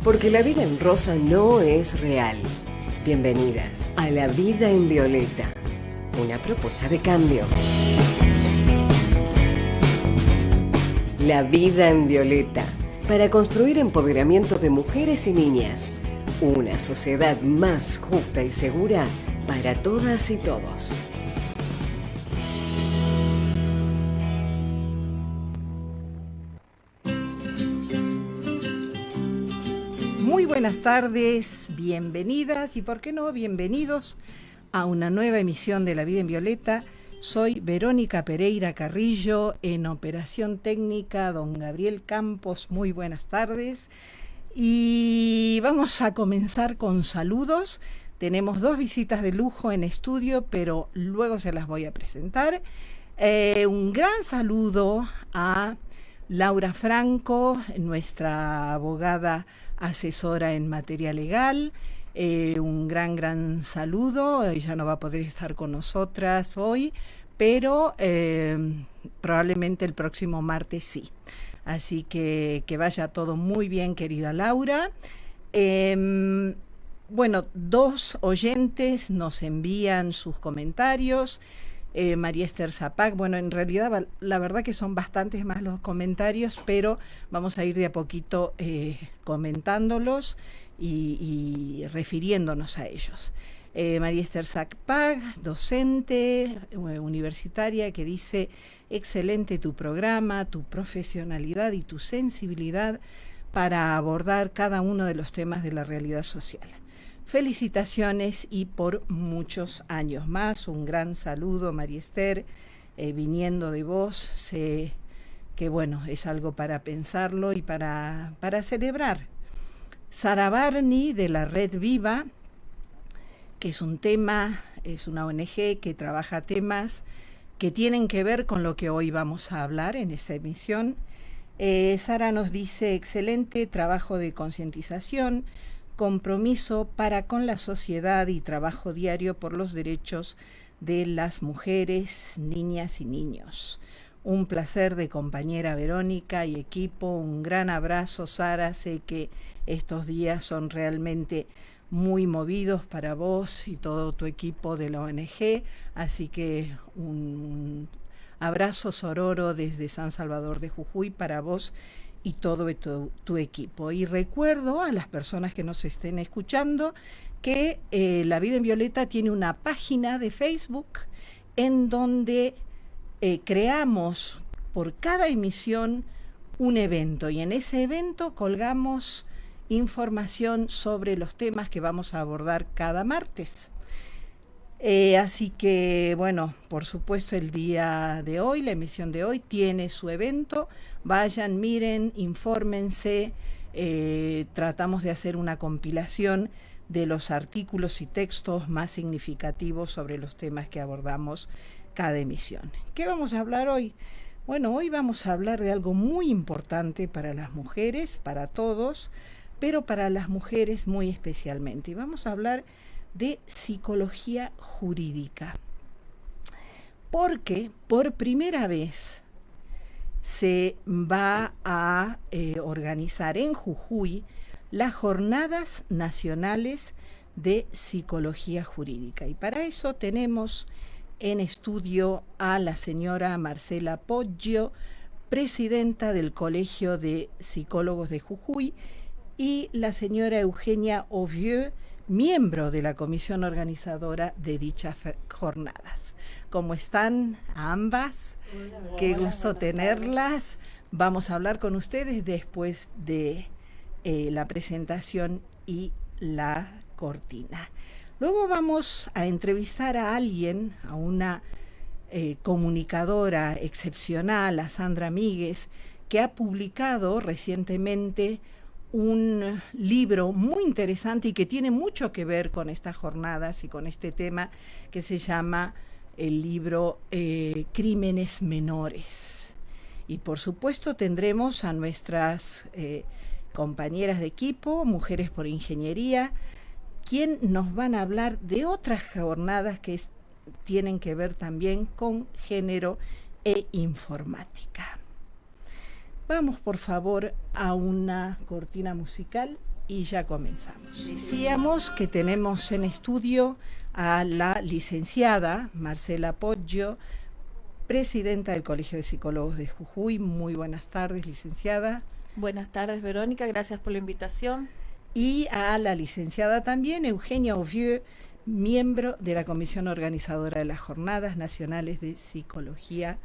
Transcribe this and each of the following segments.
Porque la vida en rosa no es real. Bienvenidas a La Vida en Violeta, una propuesta de cambio. La Vida en Violeta, para construir empoderamiento de mujeres y niñas. Una sociedad más justa y segura para todas y todos. Muy buenas tardes, bienvenidas y, por qué no, bienvenidos a una nueva emisión de La Vida en Violeta. Soy Verónica Pereira Carrillo, en operación técnica, don Gabriel Campos. Muy buenas tardes. Y vamos a comenzar con saludos. Tenemos dos visitas de lujo en estudio, pero luego se las voy a presentar. Un gran saludo a Laura Franco, nuestra abogada asesora en materia legal. Un gran saludo. Ella no va a poder estar con nosotras hoy, pero probablemente el próximo martes sí. Así que vaya todo muy bien, querida Laura. Bueno, dos oyentes nos envían sus comentarios. María Esther Zapac, bueno, en realidad la verdad que son bastantes más los comentarios, pero vamos a ir de a poquito comentándolos y refiriéndonos a ellos. María Esther Zapac, docente universitaria, que dice: excelente tu programa, tu profesionalidad y tu sensibilidad para abordar cada uno de los temas de la realidad social. Felicitaciones y por muchos años más. Un gran saludo, María Esther, viniendo de vos. Sé que, bueno, es algo para pensarlo y para celebrar. Sara Barney, de la Red Viva, que es una ONG que trabaja temas que tienen que ver con lo que hoy vamos a hablar en esta emisión. Sara nos dice: excelente trabajo de concientización, compromiso para con la sociedad y trabajo diario por los derechos de las mujeres, niñas y niños. Un placer de compañera Verónica y equipo. Un gran abrazo, Sara. Sé que estos días son realmente muy movidos para vos y todo tu equipo de la ONG, así que un abrazo sororo desde San Salvador de Jujuy para vos y todo tu equipo. Y recuerdo a las personas que nos estén escuchando que La Vida en Violeta tiene una página de Facebook en donde creamos por cada emisión un evento, y en ese evento colgamos información sobre los temas que vamos a abordar cada martes. Así que, bueno, por supuesto, el día de hoy, la emisión de hoy, tiene su evento. Vayan, miren, infórmense. Tratamos de hacer una compilación de los artículos y textos más significativos sobre los temas que abordamos cada emisión. ¿Qué vamos a hablar hoy? Bueno, hoy vamos a hablar de algo muy importante para las mujeres, para todos, pero para las mujeres muy especialmente. Y vamos a hablar de psicología jurídica, porque por primera vez se va a organizar en Jujuy las Jornadas Nacionales de Psicología Jurídica. Y para eso tenemos en estudio a la señora Marcela Poggio, presidenta del Colegio de Psicólogos de Jujuy, y la señora Eugenia Auvieux, miembro de la comisión organizadora de dichas jornadas. ¿Cómo están ambas? Hola, qué gusto tenerlas. Vamos a hablar con ustedes después de la presentación y la cortina. Luego vamos a entrevistar a alguien, a una comunicadora excepcional, a Sandra Míguez, que ha publicado recientemente un libro muy interesante y que tiene mucho que ver con estas jornadas y con este tema, que se llama el libro Crímenes Menores. Y por supuesto tendremos a nuestras compañeras de equipo, Mujeres por Ingeniería, quien nos van a hablar de otras jornadas que tienen que ver también con género e informática. Vamos, por favor, a una cortina musical y ya comenzamos. Decíamos que tenemos en estudio a la licenciada Marcela Poggio, presidenta del Colegio de Psicólogos de Jujuy. Muy buenas tardes, licenciada. Buenas tardes, Verónica, gracias por la invitación. Y a la licenciada también, Eugenia Auvieux, miembro de la Comisión Organizadora de las Jornadas Nacionales de Psicología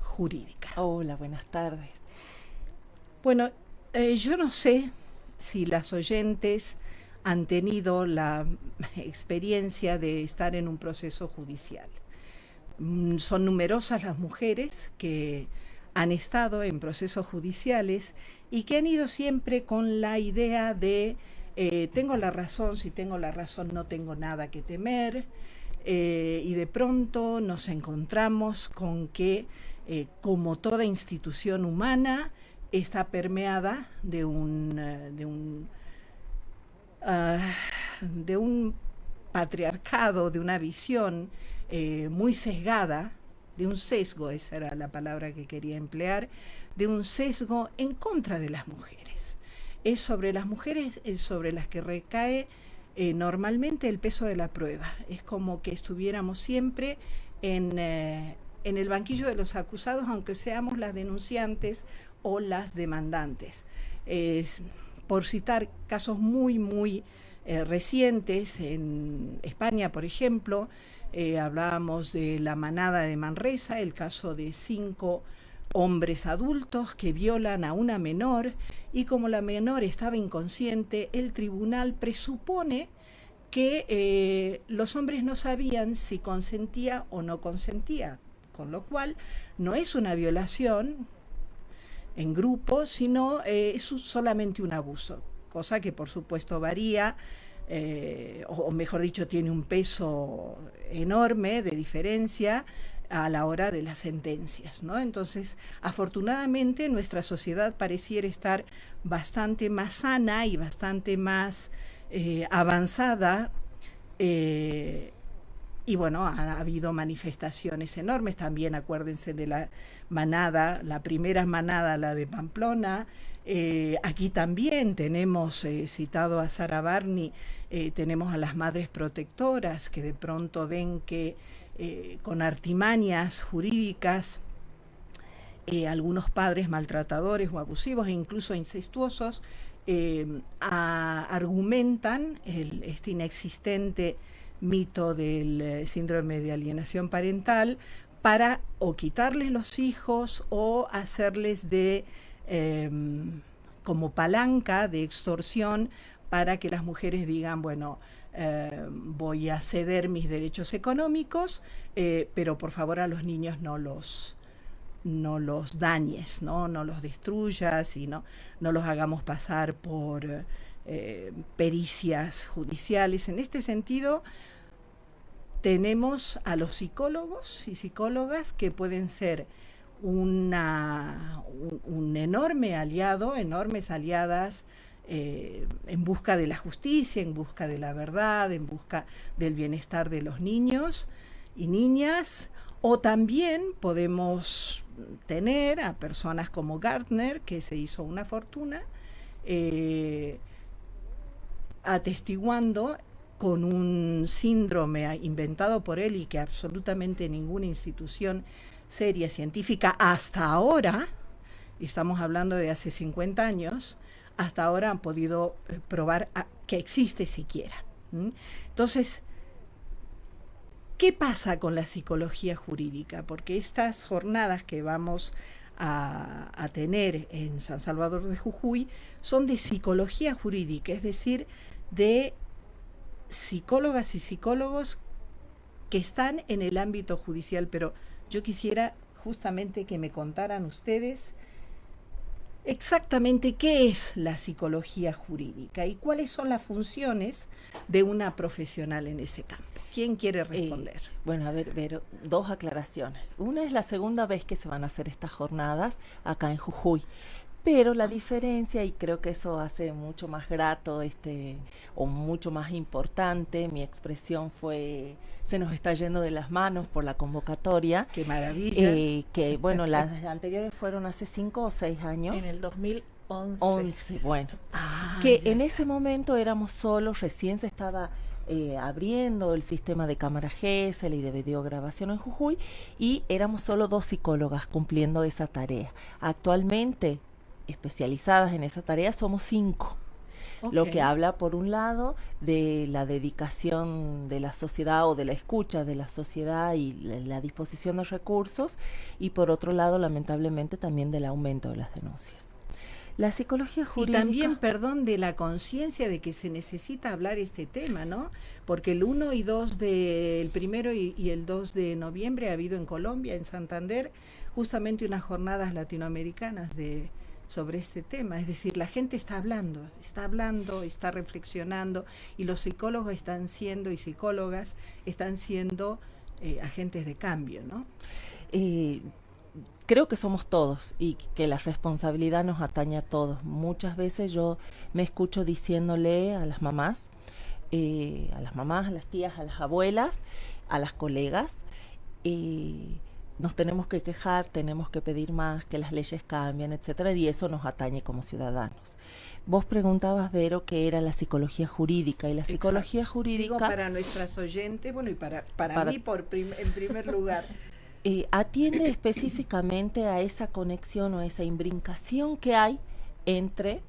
Jurídica. Hola, buenas tardes. Bueno, yo no sé si las oyentes han tenido la experiencia de estar en un proceso judicial. Son numerosas las mujeres que han estado en procesos judiciales y que han ido siempre con la idea de tengo la razón, si tengo la razón no tengo nada que temer, y de pronto nos encontramos con que como toda institución humana está permeada de un patriarcado, de una visión muy sesgada, de un sesgo, esa era la palabra que quería emplear, de un sesgo en contra de las mujeres. Es sobre las mujeres sobre las que recae normalmente el peso de la prueba. Es como que estuviéramos siempre en el banquillo de los acusados, aunque seamos las denunciantes o las demandantes. Por citar casos muy recientes, en España, por ejemplo, hablábamos de la manada de Manresa, el caso de 5 hombres adultos que violan a una menor, y como la menor estaba inconsciente, el tribunal presupone que los hombres no sabían si consentía o no consentía, con lo cual no es una violación en grupo, sino es solamente un abuso, cosa que por supuesto varía, o mejor dicho, tiene un peso enorme de diferencia a la hora de las sentencias, ¿no? Entonces, afortunadamente, nuestra sociedad pareciera estar bastante más sana y bastante más avanzada, y bueno, ha habido manifestaciones enormes. También acuérdense de la manada, la primera manada, la de Pamplona. Aquí también tenemos, citado a Sara Barney, tenemos a las madres protectoras que de pronto ven que con artimañas jurídicas algunos padres maltratadores o abusivos e incluso incestuosos argumentan este inexistente mito del síndrome de alienación parental para o quitarles los hijos o hacerles de como palanca de extorsión para que las mujeres digan, bueno, voy a ceder mis derechos económicos, pero por favor a los niños no los dañes, no los destruyas y no los hagamos pasar por pericias judiciales. En este sentido, tenemos a los psicólogos y psicólogas que pueden ser un enorme aliado, enormes aliadas en busca de la justicia, en busca de la verdad, en busca del bienestar de los niños y niñas. O también podemos tener a personas como Gardner, que se hizo una fortuna atestiguando con un síndrome inventado por él y que absolutamente ninguna institución seria científica hasta ahora, estamos hablando de hace 50 años, hasta ahora han podido probar que existe siquiera. Entonces, ¿qué pasa con la psicología jurídica? Porque estas jornadas que vamos a tener en San Salvador de Jujuy son de psicología jurídica, es decir, de psicólogas y psicólogos que están en el ámbito judicial, pero yo quisiera justamente que me contaran ustedes exactamente qué es la psicología jurídica y cuáles son las funciones de una profesional en ese campo. ¿Quién quiere responder? Bueno, a ver, 2 aclaraciones. Una es la segunda vez que se van a hacer estas jornadas acá en Jujuy. Pero la diferencia, y creo que eso hace mucho más grato o mucho más importante, mi expresión fue, se nos está yendo de las manos por la convocatoria. ¡Qué maravilla! Que bueno, las anteriores fueron hace 5 o 6 años. En el 11, bueno. Ah, Que ya en está. ese momento éramos solos, recién se estaba abriendo el sistema de cámara GESEL y de videograbación en Jujuy, y éramos solo 2 psicólogas cumpliendo esa tarea. Actualmente, especializadas en esa tarea, somos 5. Lo Ok. que habla, por un lado, de la dedicación de la sociedad o de la escucha de la sociedad y la disposición de recursos, y por otro lado, lamentablemente, también del aumento de las denuncias. La psicología Y jurídica... también, perdón, de la conciencia de que se necesita hablar este tema, ¿no? Porque el 1 y 2 el primero y el 2 de noviembre ha habido en Colombia, en Santander, justamente unas jornadas latinoamericanas sobre este tema. Es decir, la gente está hablando, está reflexionando, y los psicólogos están siendo, y psicólogas están siendo agentes de cambio, ¿no? eh, Creo que somos todos y que la responsabilidad nos atañe a todos. Muchas veces yo me escucho diciéndole a las mamás, a las tías, a las abuelas, a las colegas, nos tenemos que quejar, tenemos que pedir más, que las leyes cambien, etcétera, y eso nos atañe como ciudadanos. Vos preguntabas, Vero, qué era la psicología jurídica, y la psicología Exacto. jurídica... Digo, para nuestras oyentes, bueno, y para Para- mí en primer lugar. atiende específicamente a esa conexión o esa imbrincación que hay entre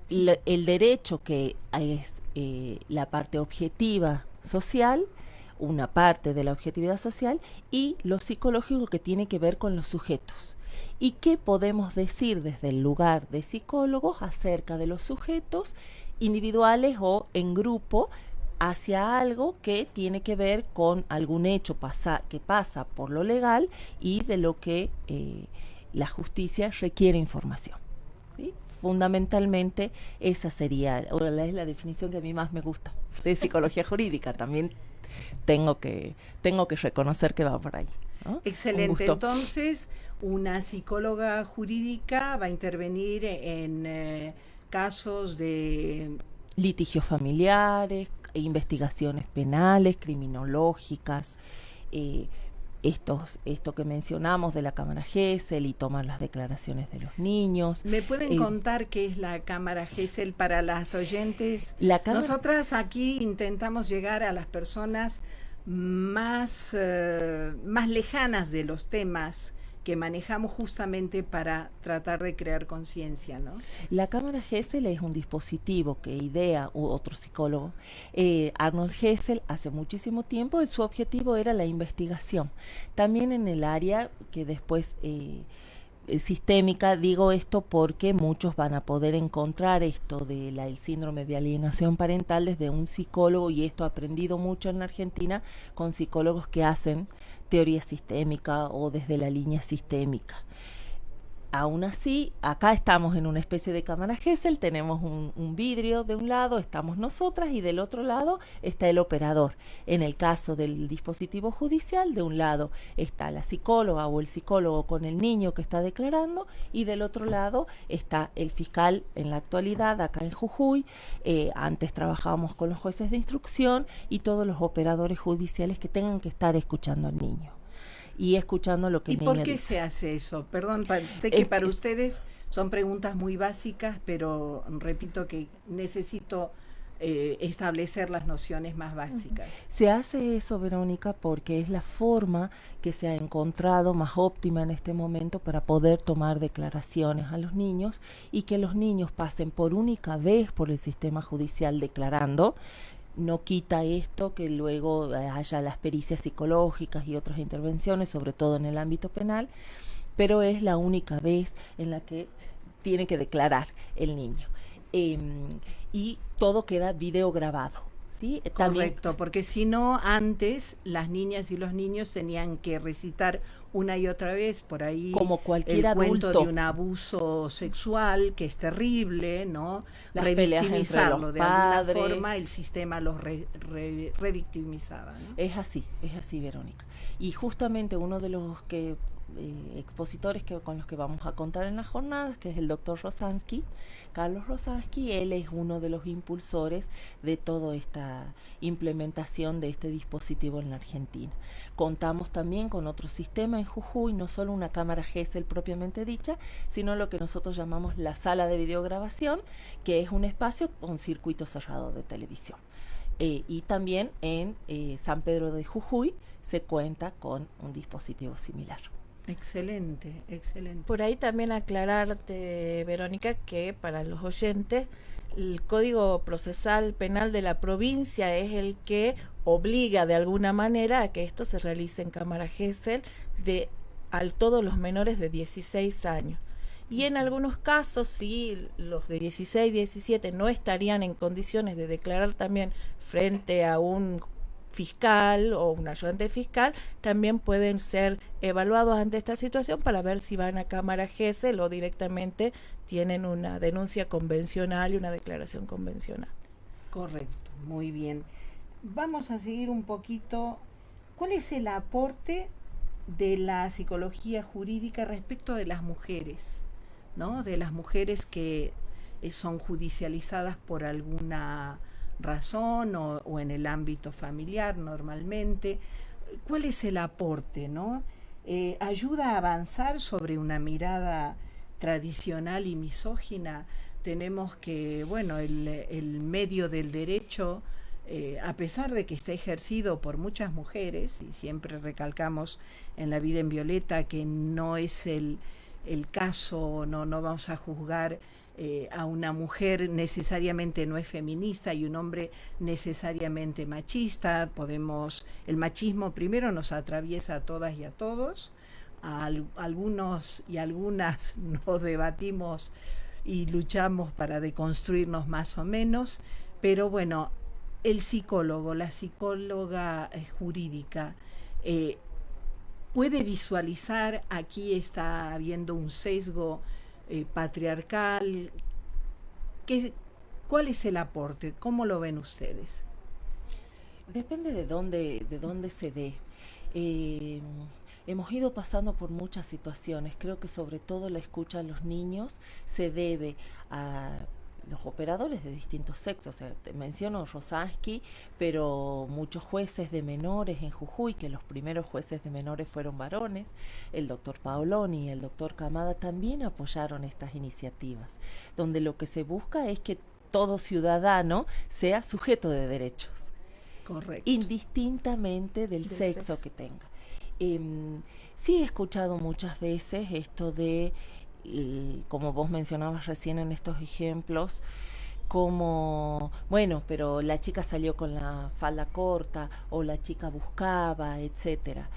el derecho, que es la parte objetiva social, una parte de la objetividad social, y lo psicológico, que tiene que ver con los sujetos. ¿Y qué podemos decir desde el lugar de psicólogos acerca de los sujetos individuales o en grupo hacia algo que tiene que ver con algún hecho que pasa por lo legal y de lo que la justicia requiere información? ¿Sí? Fundamentalmente esa sería, o es la definición que a mí más me gusta de psicología jurídica. También tengo que reconocer que va por ahí, ¿no? Un Excelente. gusto. Entonces, una psicóloga jurídica va a intervenir en casos de... Litigios familiares, investigaciones penales, criminológicas, esto que mencionamos de la Cámara GESEL y tomar las declaraciones de los niños. ¿Me pueden contar qué es la Cámara GESEL para las oyentes? La Cámara... Nosotras aquí intentamos llegar a las personas más lejanas de los temas que manejamos, justamente para tratar de crear conciencia, ¿no? La Cámara GESEL es un dispositivo que idea otro psicólogo, Arnold Gesell, hace muchísimo tiempo. Su objetivo era la investigación. También en el área que después... sistémica, digo esto porque muchos van a poder encontrar esto del síndrome de alienación parental desde un psicólogo, y esto ha aprendido mucho en Argentina con psicólogos que hacen teoría sistémica o desde la línea sistémica. Aún así, acá estamos en una especie de cámara GESEL, tenemos un vidrio de un lado, estamos nosotras, y del otro lado está el operador. En el caso del dispositivo judicial, de un lado está la psicóloga o el psicólogo con el niño que está declarando, y del otro lado está el fiscal en la actualidad, acá en Jujuy. Antes trabajábamos con los jueces de instrucción y todos los operadores judiciales que tengan que estar escuchando al niño y escuchando lo que el ¿Y niño por qué dice. se hace eso? Perdón, sé que para ustedes son preguntas muy básicas, pero repito que necesito establecer las nociones más básicas. Se hace eso, Verónica, porque es la forma que se ha encontrado más óptima en este momento para poder tomar declaraciones a los niños, y que los niños pasen por única vez por el sistema judicial declarando. No quita esto que luego haya las pericias psicológicas y otras intervenciones, sobre todo en el ámbito penal, pero es la única vez en la que tiene que declarar el niño. Y todo queda videograbado, ¿sí? Correcto, porque si no, antes las niñas y los niños tenían que recitar una y otra vez por ahí como cualquier el cuento adulto, de un abuso sexual, que es terrible, ¿no? las peleas entre Revictimizarlo los de padres. alguna forma, el sistema los revictimizaba, ¿no? Es así, Verónica. Y justamente uno de los que expositores con los que vamos a contar en las jornadas, que es el doctor Rosansky, Carlos Rosansky. Él es uno de los impulsores de toda esta implementación de este dispositivo en la Argentina. Contamos también con otro sistema en Jujuy, no solo una cámara Gesell propiamente dicha, sino lo que nosotros llamamos la sala de videograbación, que es un espacio con circuito cerrado de televisión. Y también en San Pedro de Jujuy se cuenta con un dispositivo similar. Excelente, excelente. Por ahí también aclararte, Verónica, que para los oyentes el Código Procesal Penal de la provincia es el que obliga de alguna manera a que esto se realice en cámara Gesell a todos los menores de 16 años. Y en algunos casos, si los de 16, 17 no estarían en condiciones de declarar también frente a un fiscal o un ayudante fiscal, también pueden ser evaluados ante esta situación para ver si van a cámara Gesell o directamente tienen una denuncia convencional y una declaración convencional. Correcto, muy bien. Vamos a seguir un poquito. ¿Cuál es el aporte de la psicología jurídica respecto de las mujeres, ¿no? De las mujeres que son judicializadas por alguna razón o en el ámbito familiar normalmente? ¿Cuál es el aporte, no? ¿Ayuda a avanzar sobre una mirada tradicional y misógina? Tenemos que, bueno, el medio del derecho, a pesar de que está ejercido por muchas mujeres, y siempre recalcamos en La vida en violeta que no es el caso, no vamos a juzgar a una mujer necesariamente no es feminista y un hombre necesariamente machista. El machismo primero nos atraviesa a todas y a todos. Algunos y algunas nos debatimos y luchamos para deconstruirnos más o menos, pero bueno, el psicólogo, la psicóloga jurídica, puede visualizar aquí está habiendo un sesgo patriarcal. ¿Cuál es el aporte? ¿Cómo lo ven ustedes? Depende de dónde se dé. Hemos ido pasando por muchas situaciones. Creo que sobre todo la escucha a los niños se debe a los operadores de distintos sexos. O sea, te menciono Rosansky, pero muchos jueces de menores en Jujuy, que los primeros jueces de menores fueron varones, el doctor Paoloni y el doctor Camada también apoyaron estas iniciativas, donde lo que se busca es que todo ciudadano sea sujeto de derechos. Correcto. Indistintamente del sexo que tenga. Sí he escuchado muchas veces esto de, como vos mencionabas recién en estos ejemplos, como, bueno, pero la chica salió con la falda corta o la chica buscaba, etcétera.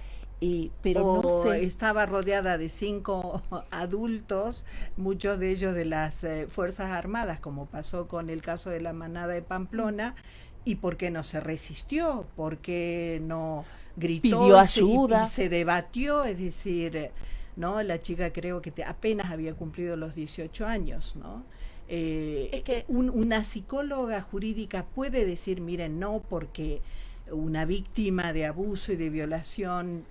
Pero no sé. Estaba rodeada de 5 adultos, muchos de ellos de las Fuerzas Armadas, como pasó con el caso de la manada de Pamplona. ¿Y por qué no se resistió? ¿Por qué no gritó? Pidió ayuda. Y se debatió, es decir, ¿no? La chica creo que apenas había cumplido los 18 años, ¿no? Es que una psicóloga jurídica puede decir, miren, no, porque una víctima de abuso y de violación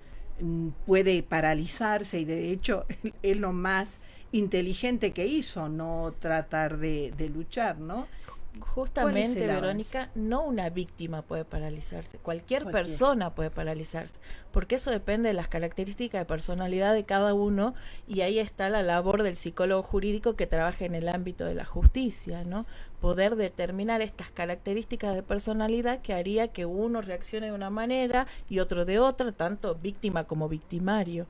puede paralizarse, y de hecho es lo más inteligente que hizo, no tratar de luchar, ¿no? Justamente, Verónica, no una víctima puede paralizarse, cualquier persona puede paralizarse, porque eso depende de las características de personalidad de cada uno, y ahí está la labor del psicólogo jurídico que trabaja en el ámbito de la justicia, ¿no? Poder determinar estas características de personalidad que haría que uno reaccione de una manera y otro de otra, tanto víctima como victimario.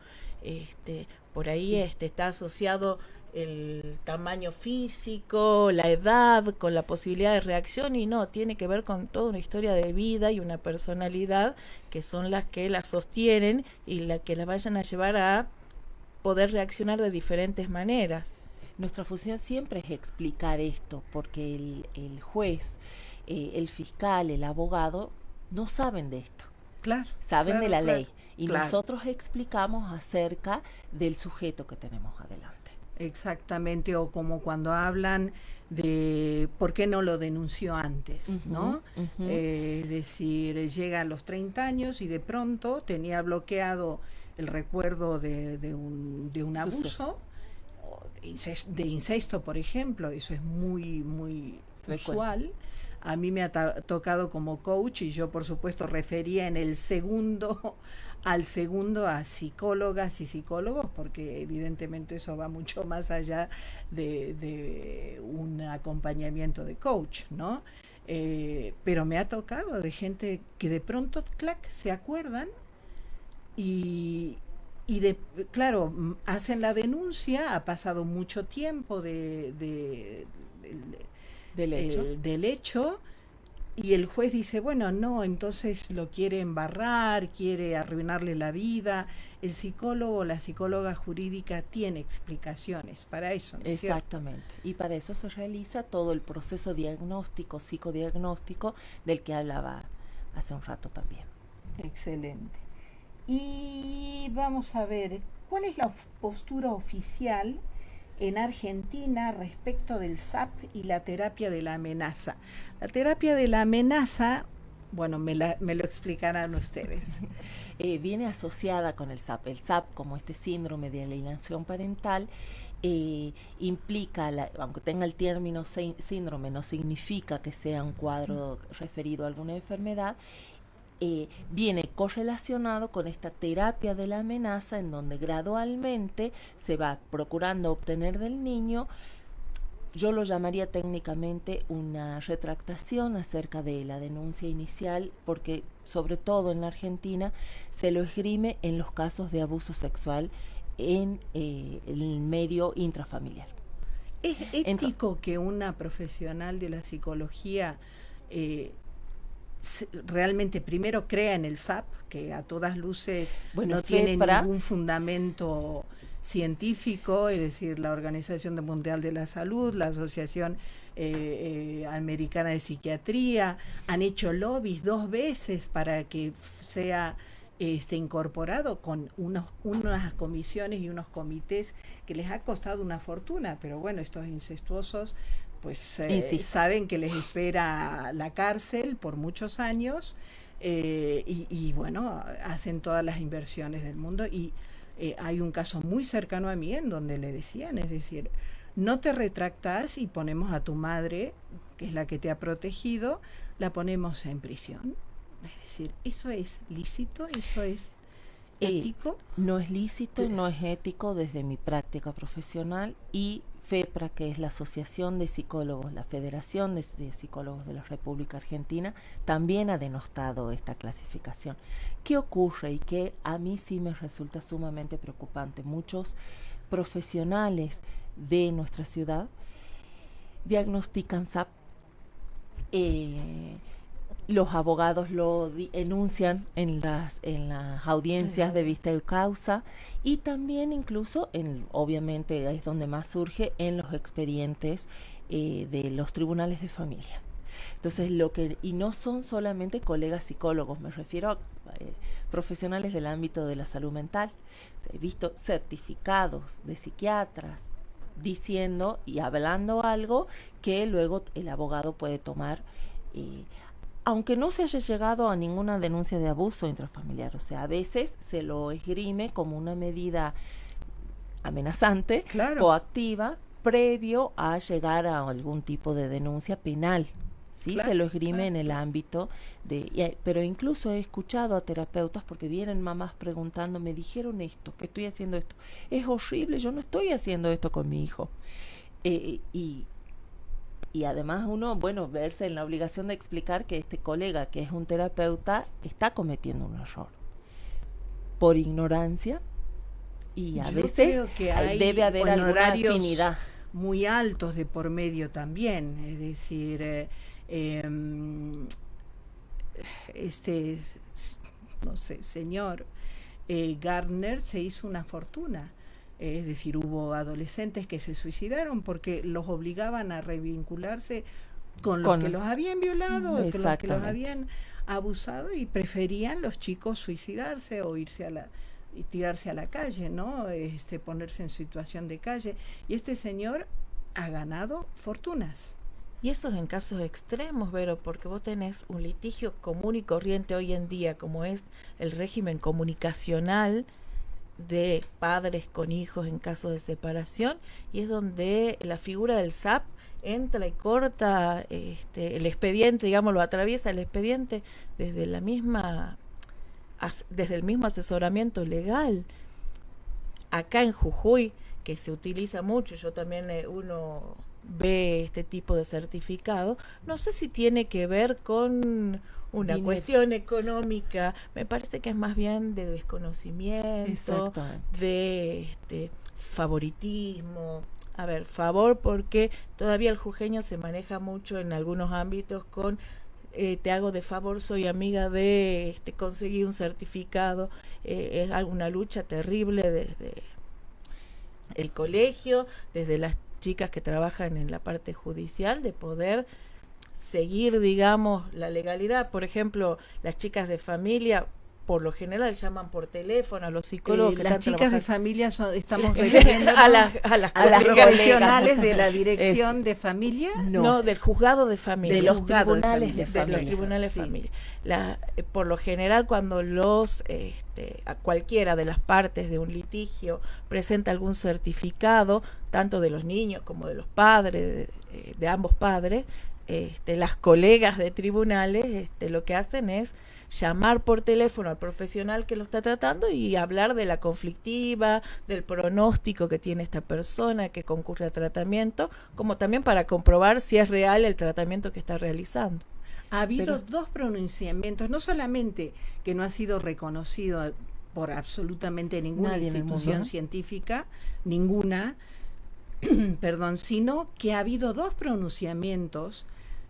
Por ahí está asociado el tamaño físico, la edad, con la posibilidad de reacción, y no, tiene que ver con toda una historia de vida y una personalidad que son las que la sostienen y las que la vayan a llevar a poder reaccionar de diferentes maneras. Nuestra función siempre es explicar esto, porque el juez, el fiscal, el abogado no saben de esto. Claro. Saben de la ley. Y claro. Nosotros explicamos acerca del sujeto que tenemos adelante. Exactamente, o como cuando hablan de por qué no lo denunció antes, ¿no? Es decir, llega a los 30 años y de pronto tenía bloqueado el recuerdo de un abuso, de incesto, por ejemplo. Eso es muy, muy usual. A mí me ha tocado como coach, y yo por supuesto refería en el segundo a psicólogas y psicólogos, porque evidentemente eso va mucho más allá de un acompañamiento de coach, ¿no? Pero me ha tocado de gente que de pronto, clac, se acuerdan y claro, hacen la denuncia, ha pasado mucho tiempo del hecho, y el juez dice, bueno, no, entonces lo quiere embarrar, quiere arruinarle la vida. El psicólogo o la psicóloga jurídica tiene explicaciones para eso, ¿no es exactamente, cierto? Y para eso se realiza todo el proceso diagnóstico, psicodiagnóstico, del que hablaba hace un rato también. Excelente. Y vamos a ver, ¿cuál es la postura oficial en Argentina respecto del SAP y la terapia de la amenaza? La terapia de la amenaza, bueno, me lo explicarán ustedes. Viene asociada con el SAP. El SAP, como este síndrome de alienación parental, implica, aunque tenga el término síndrome, no significa que sea un cuadro referido a alguna enfermedad. Viene correlacionado con esta terapia de la amenaza, en donde gradualmente se va procurando obtener del niño, yo lo llamaría técnicamente una retractación acerca de la denuncia inicial, porque sobre todo en la Argentina se lo esgrime en los casos de abuso sexual en el medio intrafamiliar. ¿Es ético que una profesional de la psicología realmente primero crea en el SAP, que a todas luces no tiene ningún fundamento científico, es decir, la Organización Mundial de la Salud, la Asociación Americana de Psiquiatría, han hecho lobbies 2 veces para que sea incorporado, con unas comisiones y unos comités que les ha costado una fortuna, pero bueno, estos incestuosos pues saben que les espera la cárcel por muchos años, y bueno, hacen todas las inversiones del mundo. Y hay un caso muy cercano a mí en donde le decían, es decir, no te retractas y ponemos a tu madre, que es la que te ha protegido, la ponemos en prisión. Es decir, ¿eso es lícito? ¿Eso es ético? No es lícito, no es ético desde mi práctica profesional, y FEPRA, que es la Asociación de Psicólogos, la Federación de Psicólogos de la República Argentina, también ha denostado esta clasificación. ¿Qué ocurre? Y que a mí sí me resulta sumamente preocupante. Muchos profesionales de nuestra ciudad diagnostican SAP, los abogados lo enuncian en las audiencias de vista y causa, y también incluso, obviamente es donde más surge, en los expedientes de los tribunales de familia. Entonces, y no son solamente colegas psicólogos, me refiero a profesionales del ámbito de la salud mental. He visto certificados de psiquiatras diciendo y hablando algo que luego el abogado puede tomar, aunque no se haya llegado a ninguna denuncia de abuso intrafamiliar. O sea, a veces se lo esgrime como una medida amenazante, claro, coactiva, previo a llegar a algún tipo de denuncia penal. Sí, claro, se lo esgrime en el ámbito pero incluso he escuchado a terapeutas, porque vienen mamás preguntando, me dijeron esto, que estoy haciendo esto, es horrible, yo no estoy haciendo esto con mi hijo. Y además uno, verse en la obligación de explicar que este colega, que es un terapeuta, está cometiendo un error por ignorancia, y a veces creo que debe haber alguna afinidad. Muy altos de por medio también, es decir, señor Gardner se hizo una fortuna. Es decir, hubo adolescentes que se suicidaron porque los obligaban a revincularse con los que los habían violado, con los que los habían abusado, y preferían los chicos suicidarse o irse y tirarse a la calle, ¿no? Ponerse en situación de calle. Y este señor ha ganado fortunas. Y eso es en casos extremos, Vero, porque vos tenés un litigio común y corriente hoy en día, como es el régimen comunicacional, de padres con hijos en caso de separación, y es donde la figura del SAP entra y corta el expediente, digamos, lo atraviesa el expediente desde el mismo asesoramiento legal. Acá en Jujuy, que se utiliza mucho, yo también uno ve este tipo de certificado, no sé si tiene que ver con una cuestión económica, me parece que es más bien de desconocimiento, de favoritismo. A ver, favor, porque todavía el jujeño se maneja mucho en algunos ámbitos con te hago de favor, soy amiga de conseguir un certificado. Es una lucha terrible desde el colegio, desde las chicas que trabajan en la parte judicial, de poder seguir, digamos, la legalidad. Por ejemplo, las chicas de familia por lo general llaman por teléfono a los psicólogos que las están chicas de trabajando. familia estamos refiriendo a las profesionales de la dirección de familia, no, del juzgado de familia, de los tribunales de familia, de los tribunales de familia. Por lo general, cuando a cualquiera de las partes de un litigio presenta algún certificado, tanto de los niños como de los padres, de ambos padres, las colegas de tribunales lo que hacen es llamar por teléfono al profesional que lo está tratando y hablar de la conflictiva, del pronóstico que tiene esta persona que concurre a tratamiento, como también para comprobar si es real el tratamiento que está realizando. Ha habido dos pronunciamientos, no solamente que no ha sido reconocido por absolutamente ninguna institución científica, ninguna, perdón, sino que ha habido dos pronunciamientos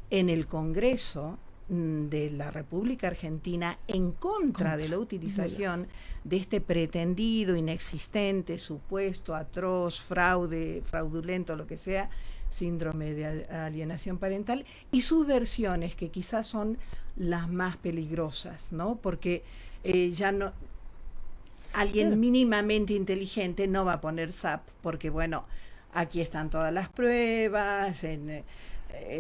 en el Congreso de la República Argentina en contra de la utilización de este pretendido, inexistente, supuesto, atroz, fraudulento, lo que sea, síndrome de alienación parental, y sus versiones, que quizás son las más peligrosas, ¿no? Porque ya no... Alguien mínimamente inteligente no va a poner SAP, porque bueno, aquí están todas las pruebas, en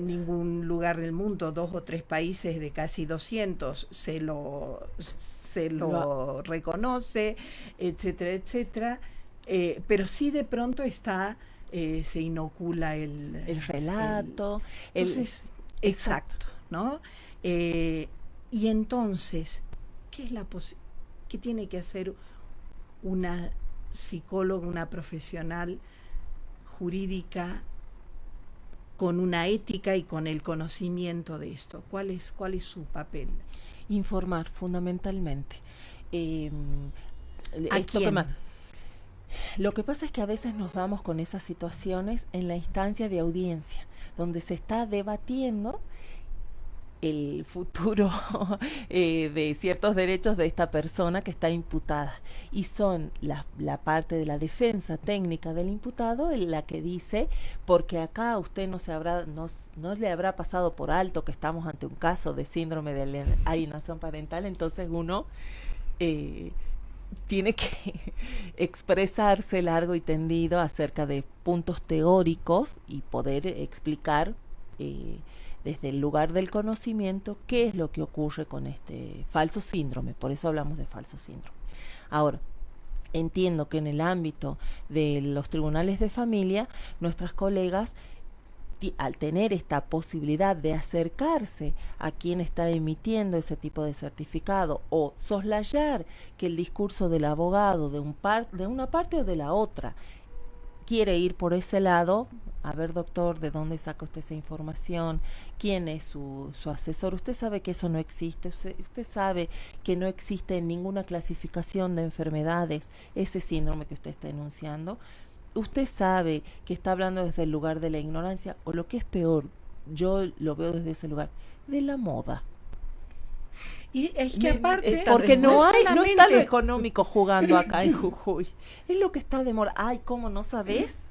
ningún lugar del mundo, 2 o 3 países de casi 200 se lo reconoce, etcétera, etcétera, pero sí de pronto está, se inocula el relato. Entonces, exacto, ¿no? Y entonces, ¿qué es qué tiene que hacer una psicóloga, una profesional jurídica con una ética y con el conocimiento de esto? ¿Cuál es su papel? Informar, fundamentalmente. ¿A quién? Lo que pasa es que a veces nos damos con esas situaciones en la instancia de audiencia, donde se está debatiendo el futuro de ciertos derechos de esta persona que está imputada, y son la parte de la defensa técnica del imputado en la que dice, porque acá usted no le habrá pasado por alto que estamos ante un caso de síndrome de alienación parental, entonces uno tiene que expresarse largo y tendido acerca de puntos teóricos y poder explicar desde el lugar del conocimiento qué es lo que ocurre con este falso síndrome. Por eso hablamos de falso síndrome. Ahora, entiendo que en el ámbito de los tribunales de familia, nuestras colegas, al tener esta posibilidad de acercarse a quien está emitiendo ese tipo de certificado, o soslayar que el discurso del abogado de una parte o de la otra quiere ir por ese lado, a ver, doctor, ¿de dónde saca usted esa información? ¿Quién es su asesor? Usted sabe que eso no existe, usted sabe que no existe en ninguna clasificación de enfermedades ese síndrome que usted está enunciando. Usted sabe que está hablando desde el lugar de la ignorancia, o lo que es peor, yo lo veo desde ese lugar, de la moda. Y es que aparte, porque no está lo económico jugando acá en Jujuy, es lo que está de moda. Ay, ¿cómo no sabes?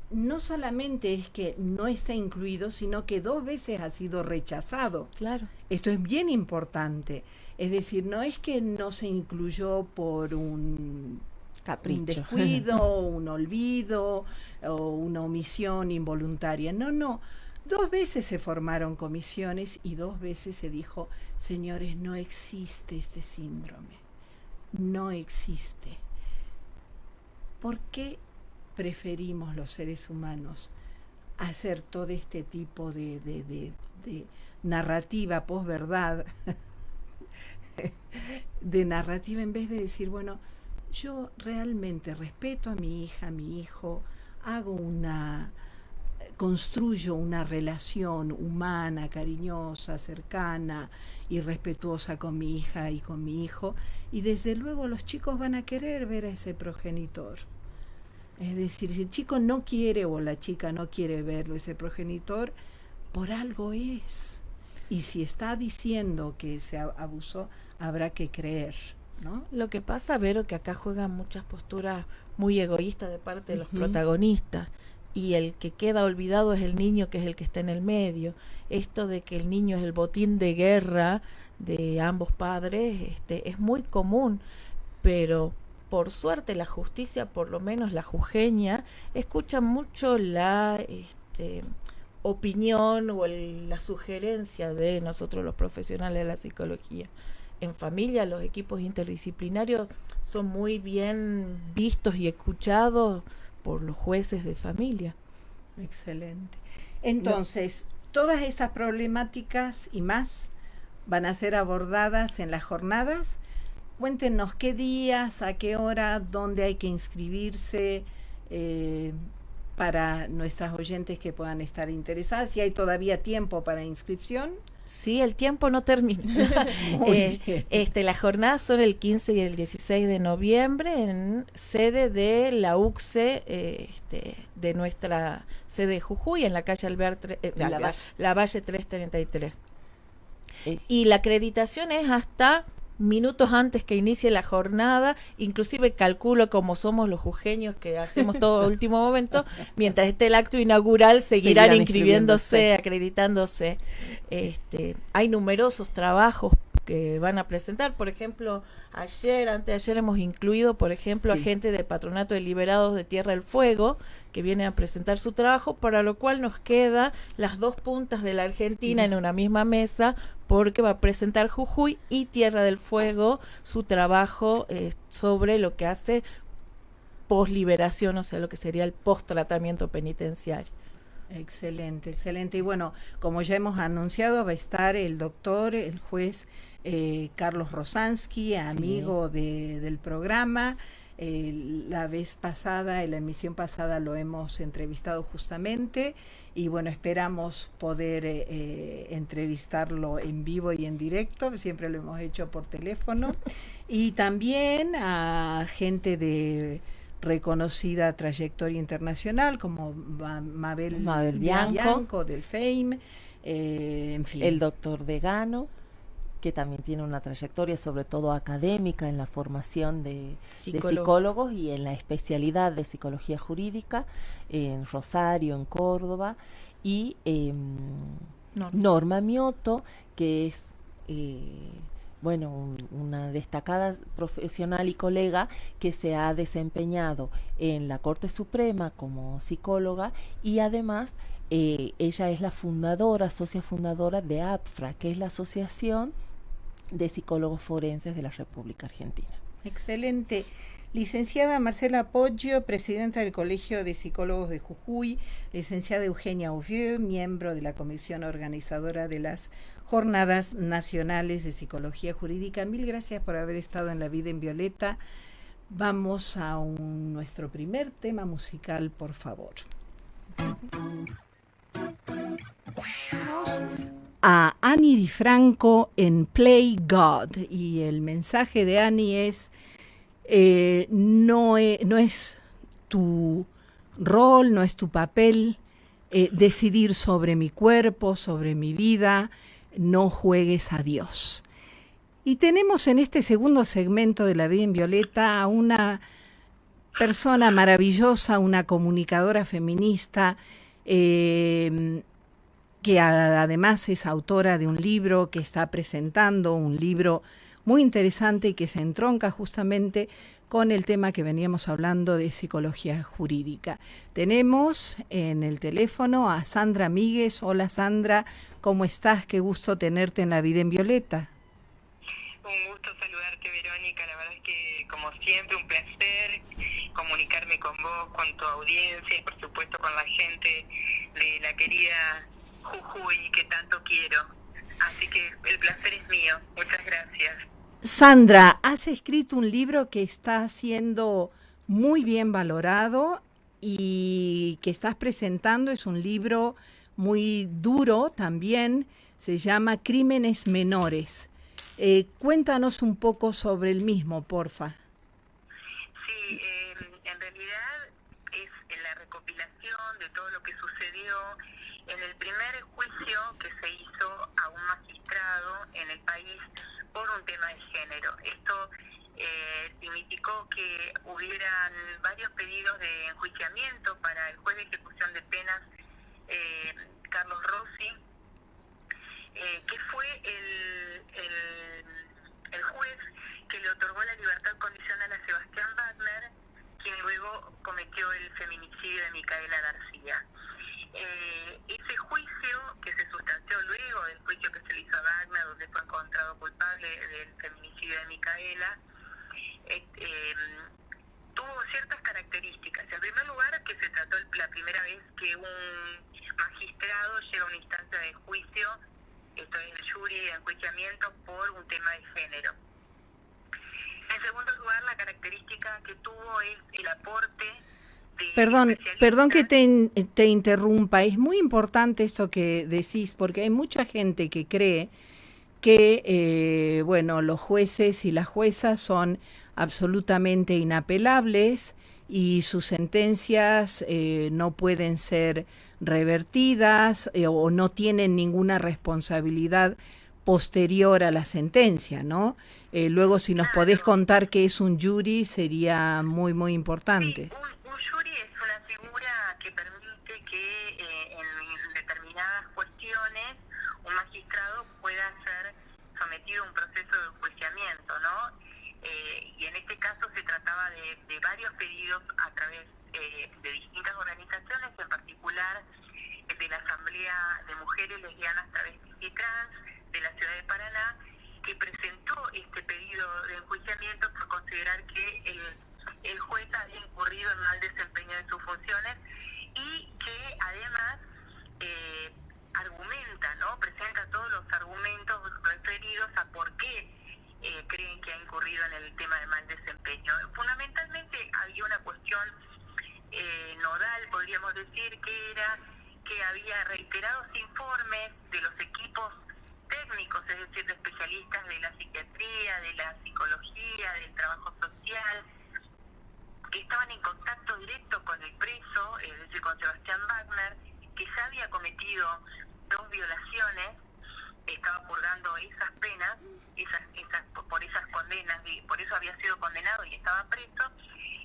No solamente es que no está incluido, sino que 2 veces ha sido rechazado. Claro. Esto es bien importante. Es decir, no es que no se incluyó por un capricho, un descuido, un olvido o una omisión involuntaria. No. 2 veces se formaron comisiones y 2 veces se dijo, señores, no existe este síndrome. no existe. ¿Por qué preferimos los seres humanos hacer todo este tipo de narrativa posverdad, de narrativa, en vez de decir, bueno, yo realmente respeto a mi hija, a mi hijo, construyo una relación humana, cariñosa, cercana y respetuosa con mi hija y con mi hijo, y desde luego los chicos van a querer ver a ese progenitor. Es decir, si el chico no quiere o la chica no quiere verlo, ese progenitor, por algo es. Y si está diciendo que se abusó, habrá que creer, ¿no? Lo que pasa, Vero, que acá juegan muchas posturas muy egoístas de parte de los protagonistas, y el que queda olvidado es el niño, que es el que está en el medio. Esto de que el niño es el botín de guerra de ambos padres, es muy común, pero por suerte la justicia, por lo menos la jujeña, escucha mucho la opinión o la sugerencia de nosotros los profesionales de la psicología. En familia los equipos interdisciplinarios son muy bien vistos y escuchados por los jueces de familia. Excelente. Entonces, todas estas problemáticas y más van a ser abordadas en las jornadas. Cuéntenos qué días, a qué hora, dónde hay que inscribirse, para nuestras oyentes que puedan estar interesadas, si hay todavía tiempo para inscripción. Sí, el tiempo no termina. Las jornadas son el 15 y el 16 de noviembre en sede de la UCSE, de nuestra sede de Jujuy, en la calle La Valle 333. Y la acreditación es hasta minutos antes que inicie la jornada. Inclusive calculo, como somos los jujeños que hacemos todo a último momento, mientras esté el acto inaugural seguirán inscribiéndose, acreditándose. Hay numerosos trabajos que van a presentar. Por ejemplo, antes de ayer hemos incluido, por ejemplo, a gente del Patronato de Liberados de Tierra del Fuego, que viene a presentar su trabajo, para lo cual nos queda las dos puntas de la Argentina en una misma mesa, porque va a presentar Jujuy y Tierra del Fuego su trabajo sobre lo que hace posliberación, o sea, lo que sería el post-tratamiento penitenciario. Excelente, excelente. Y bueno, como ya hemos anunciado, va a estar el juez Carlos Rosansky, amigo del programa. La vez pasada, en la emisión pasada, lo hemos entrevistado justamente, y bueno, esperamos poder entrevistarlo en vivo y en directo. Siempre lo hemos hecho por teléfono. Y también a gente de reconocida trayectoria internacional como Mabel Bianco del FEIM, en fin. El doctor Degano, que también tiene una trayectoria sobre todo académica en la formación de psicólogos y en la especialidad de psicología jurídica en Rosario, en Córdoba, y Norma Mioto, que es una destacada profesional y colega que se ha desempeñado en la Corte Suprema como psicóloga, y además ella es la socia fundadora de APFRA, que es la Asociación de Psicólogos Forenses de la República Argentina. Excelente. Licenciada Marcela Poggio, presidenta del Colegio de Psicólogos de Jujuy, licenciada Eugenia Auvieux, miembro de la comisión organizadora de las Jornadas Nacionales de Psicología Jurídica. Mil gracias por haber estado en La Vida en Violeta. Vamos a nuestro primer tema musical, por favor. Vamos a Ani DiFranco en Play God, y el mensaje de Ani es: no es tu rol, no es tu papel decidir sobre mi cuerpo, sobre mi vida, no juegues a Dios. Y tenemos en este segundo segmento de La Vida en Violeta a una persona maravillosa, una comunicadora feminista, que además es autora de un libro que está presentando, un libro muy interesante y que se entronca justamente con el tema que veníamos hablando de psicología jurídica. Tenemos en el teléfono a Sandra Míguez. Hola Sandra, ¿cómo estás? Qué gusto tenerte en La Vida en Violeta. Un gusto saludarte, Verónica. La verdad es que, como siempre, un placer comunicarme con vos, con tu audiencia y, por supuesto, con la gente de la querida Jujuy, que tanto quiero. Así que el placer es mío. Muchas gracias. Sandra, has escrito un libro que está siendo muy bien valorado y que estás presentando. Es un libro muy duro también. Se llama Crímenes Menores. Cuéntanos un poco sobre el mismo, porfa. Sí, en realidad es la recopilación de todo lo que sucedió en el primer juicio que se hizo a un magistrado en el país por un tema de género. Esto significó que hubieran varios pedidos de enjuiciamiento para el juez de ejecución de penas, Carlos Rossi, que fue el juez que le otorgó la libertad condicional a Sebastián Wagner, quien luego cometió el feminicidio de Micaela García. Ese juicio, que se sustanció luego del juicio que se le hizo a Wagner, donde fue encontrado culpable del feminicidio de Micaela, tuvo ciertas características. En primer lugar, que se trató la primera vez que un magistrado llega a una instancia de juicio, esto es el jury de enjuiciamiento, por un tema de género. En segundo lugar, la característica que tuvo es el aporte de Perdón que te interrumpa. Es muy importante esto que decís, porque hay mucha gente que cree que los jueces y las juezas son absolutamente inapelables y sus sentencias no pueden ser revertidas o no tienen ninguna responsabilidad posterior a la sentencia, ¿no? Luego, si nos podés contar qué es un jury, sería muy, muy importante. Sí, un jury es una figura que permite que en determinadas cuestiones un magistrado pueda ser sometido a un proceso de enjuiciamiento, ¿no? Y en este caso se trataba de varios pedidos a través de distintas organizaciones, en particular de la Asamblea de Mujeres Lesbianas, Travestis y Trans de la ciudad de Paraná, que presentó este pedido de enjuiciamiento por considerar que el juez había incurrido en mal desempeño de sus funciones y que además argumenta, ¿no? Presenta todos los argumentos referidos a por qué creen que ha incurrido en el tema de mal desempeño. Fundamentalmente había una cuestión nodal, podríamos decir, que era que había reiterados informes de los equipos técnicos, es decir, de especialistas de la psiquiatría, de la psicología, del trabajo social, que estaban en contacto directo con el preso, es decir, con Sebastián Wagner, que ya había cometido 2 violaciones, estaba purgando esas penas, por esas condenas, por eso había sido condenado y estaba preso,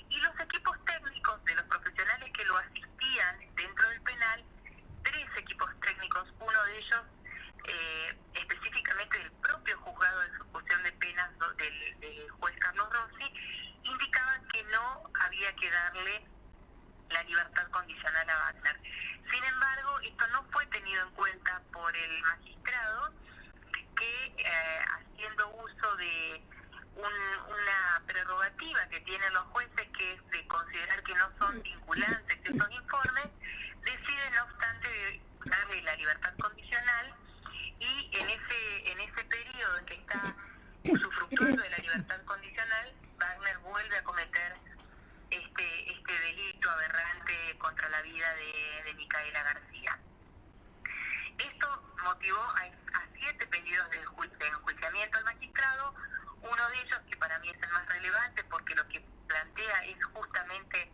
y los equipos técnicos de los profesionales que lo asistían dentro del penal, 3 equipos técnicos, uno de ellos específicamente del propio juzgado de ejecución de penas del juez Carlos Rossi, indicaban que no había que darle la libertad condicional a Wagner. Sin embargo, esto no fue tenido en cuenta por el magistrado, que haciendo uso de una prerrogativa que tienen los jueces, que es de considerar que no son vinculantes estos informes, decide no obstante darle la libertad condicional, y en ese periodo en que está usufructuando de la libertad condicional, Wagner vuelve a cometer este delito aberrante contra la vida de Micaela García. Esto motivó a 7 pedidos de enjuiciamiento al magistrado, uno de ellos que para mí es el más relevante porque lo que plantea es justamente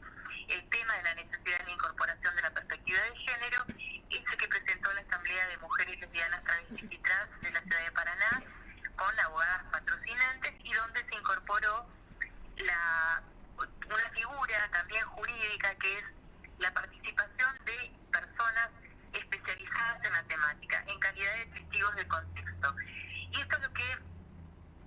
el tema de la necesidad de la incorporación de la perspectiva de género, ese que presentó la Asamblea de Mujeres Lesbianas, Travestis y Trans de la ciudad de Paraná, con abogadas patrocinantes, y donde se incorporó una figura también jurídica que es la participación de personas especializadas en la temática, en calidad de testigos de contexto. Y esto es lo que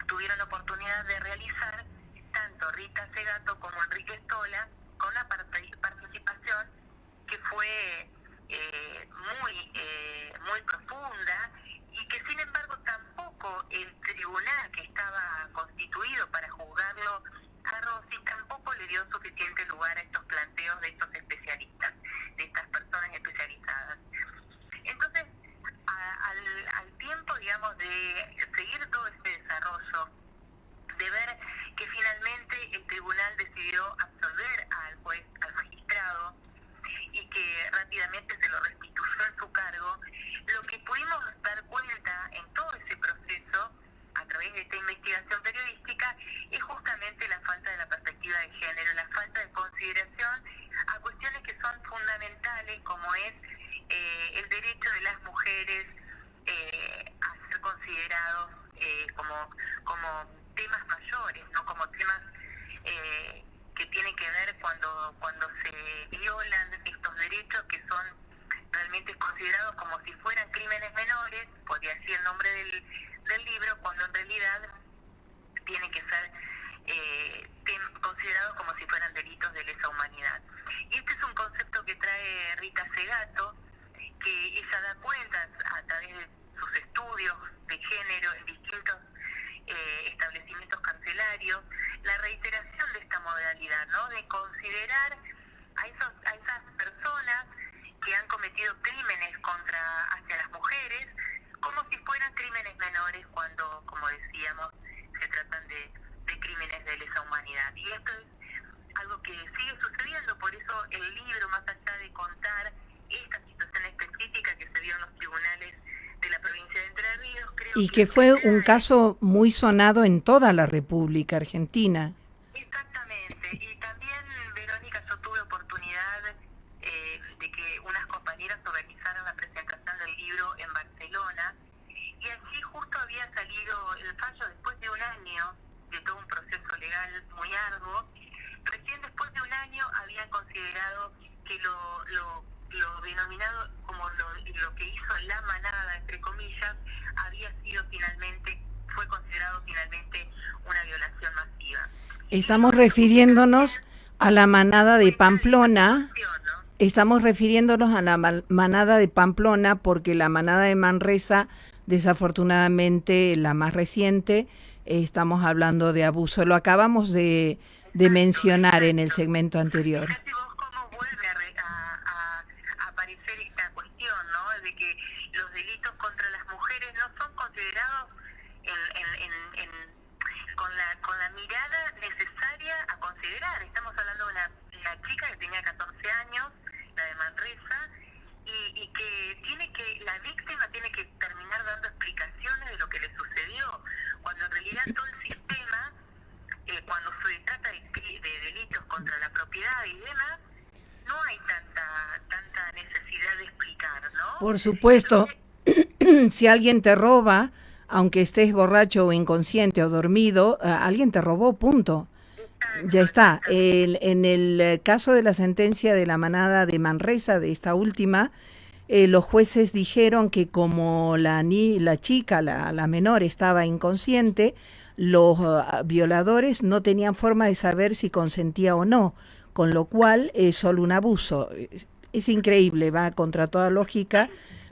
tuvieron oportunidad de realizar tanto Rita Segato como Enrique Stola, con una participación que fue muy profunda, y que sin embargo tampoco el tribunal que estaba le dio suficiente lugar a estos planteos de estos especialistas, de estas personas especializadas. Entonces, al tiempo, digamos, de seguir todo este desarrollo, de ver que finalmente el tribunal decidió absolver al juez, al magistrado, y que rápidamente se lo restituyó en su cargo, lo que pudimos dar cuenta en todo ese proceso, a través de esta investigación periodística, es justamente la falta de la perspectiva de género, la falta de consideración a cuestiones que son fundamentales, como es el derecho de las mujeres a ser considerados como temas mayores, no como temas que tienen que ver cuando se violan estos derechos que son realmente considerados como si fueran crímenes menores, podría decir el nombre del libro, cuando en realidad tienen que ser considerados como si fueran delitos de lesa humanidad. Y este es un concepto que trae Rita Segato, que ella da cuenta a través de sus estudios de género en distintos establecimientos carcelarios, la reiteración de esta modalidad, ¿no? De considerar a esas personas que han cometido crímenes hacia las mujeres como si fueran crímenes menores, cuando, como decíamos, se tratan de crímenes de lesa humanidad. Y esto es algo que sigue sucediendo, por eso el libro, más allá de contar esta situación específica que se dio en los tribunales de la provincia de Entre Ríos, creo y que fue un caso muy sonado en toda la República Argentina. Exactamente, y también, Verónica, yo tuve oportunidad de que unas compañeras organizaran la presentación del libro en Barcelona, y allí justo había salido el fallo después de un año de todo un proceso legal muy arduo. Recién después de un año habían considerado que lo denominado como lo que hizo la manada, entre comillas, fue considerado finalmente una violación masiva. Estamos refiriéndonos a la manada de Pamplona. Estamos refiriéndonos a la manada de Pamplona porque la manada de Manresa, desafortunadamente la más reciente, estamos hablando de abuso. Lo acabamos de mencionar en el segmento anterior. Fíjate vos cómo vuelve a aparecer esta cuestión, ¿no? De que los delitos contra las mujeres no son considerados con la mirada necesaria a considerar. Estamos hablando de una chica que tenía 14 años, la de Manresa, y que la víctima tiene que terminar dando explicaciones de lo que le sucedió, cuando en realidad todo el sistema, cuando se trata de delitos contra la propiedad y demás, no hay tanta necesidad de explicar, ¿no? Por supuesto, si alguien te roba, aunque estés borracho o inconsciente o dormido, alguien te robó, punto. Ya está. En el caso de la sentencia de la manada de Manresa, de esta última, los jueces dijeron que como la chica, la menor, estaba inconsciente, los violadores no tenían forma de saber si consentía o no, con lo cual es solo un abuso. Es increíble, va contra toda lógica,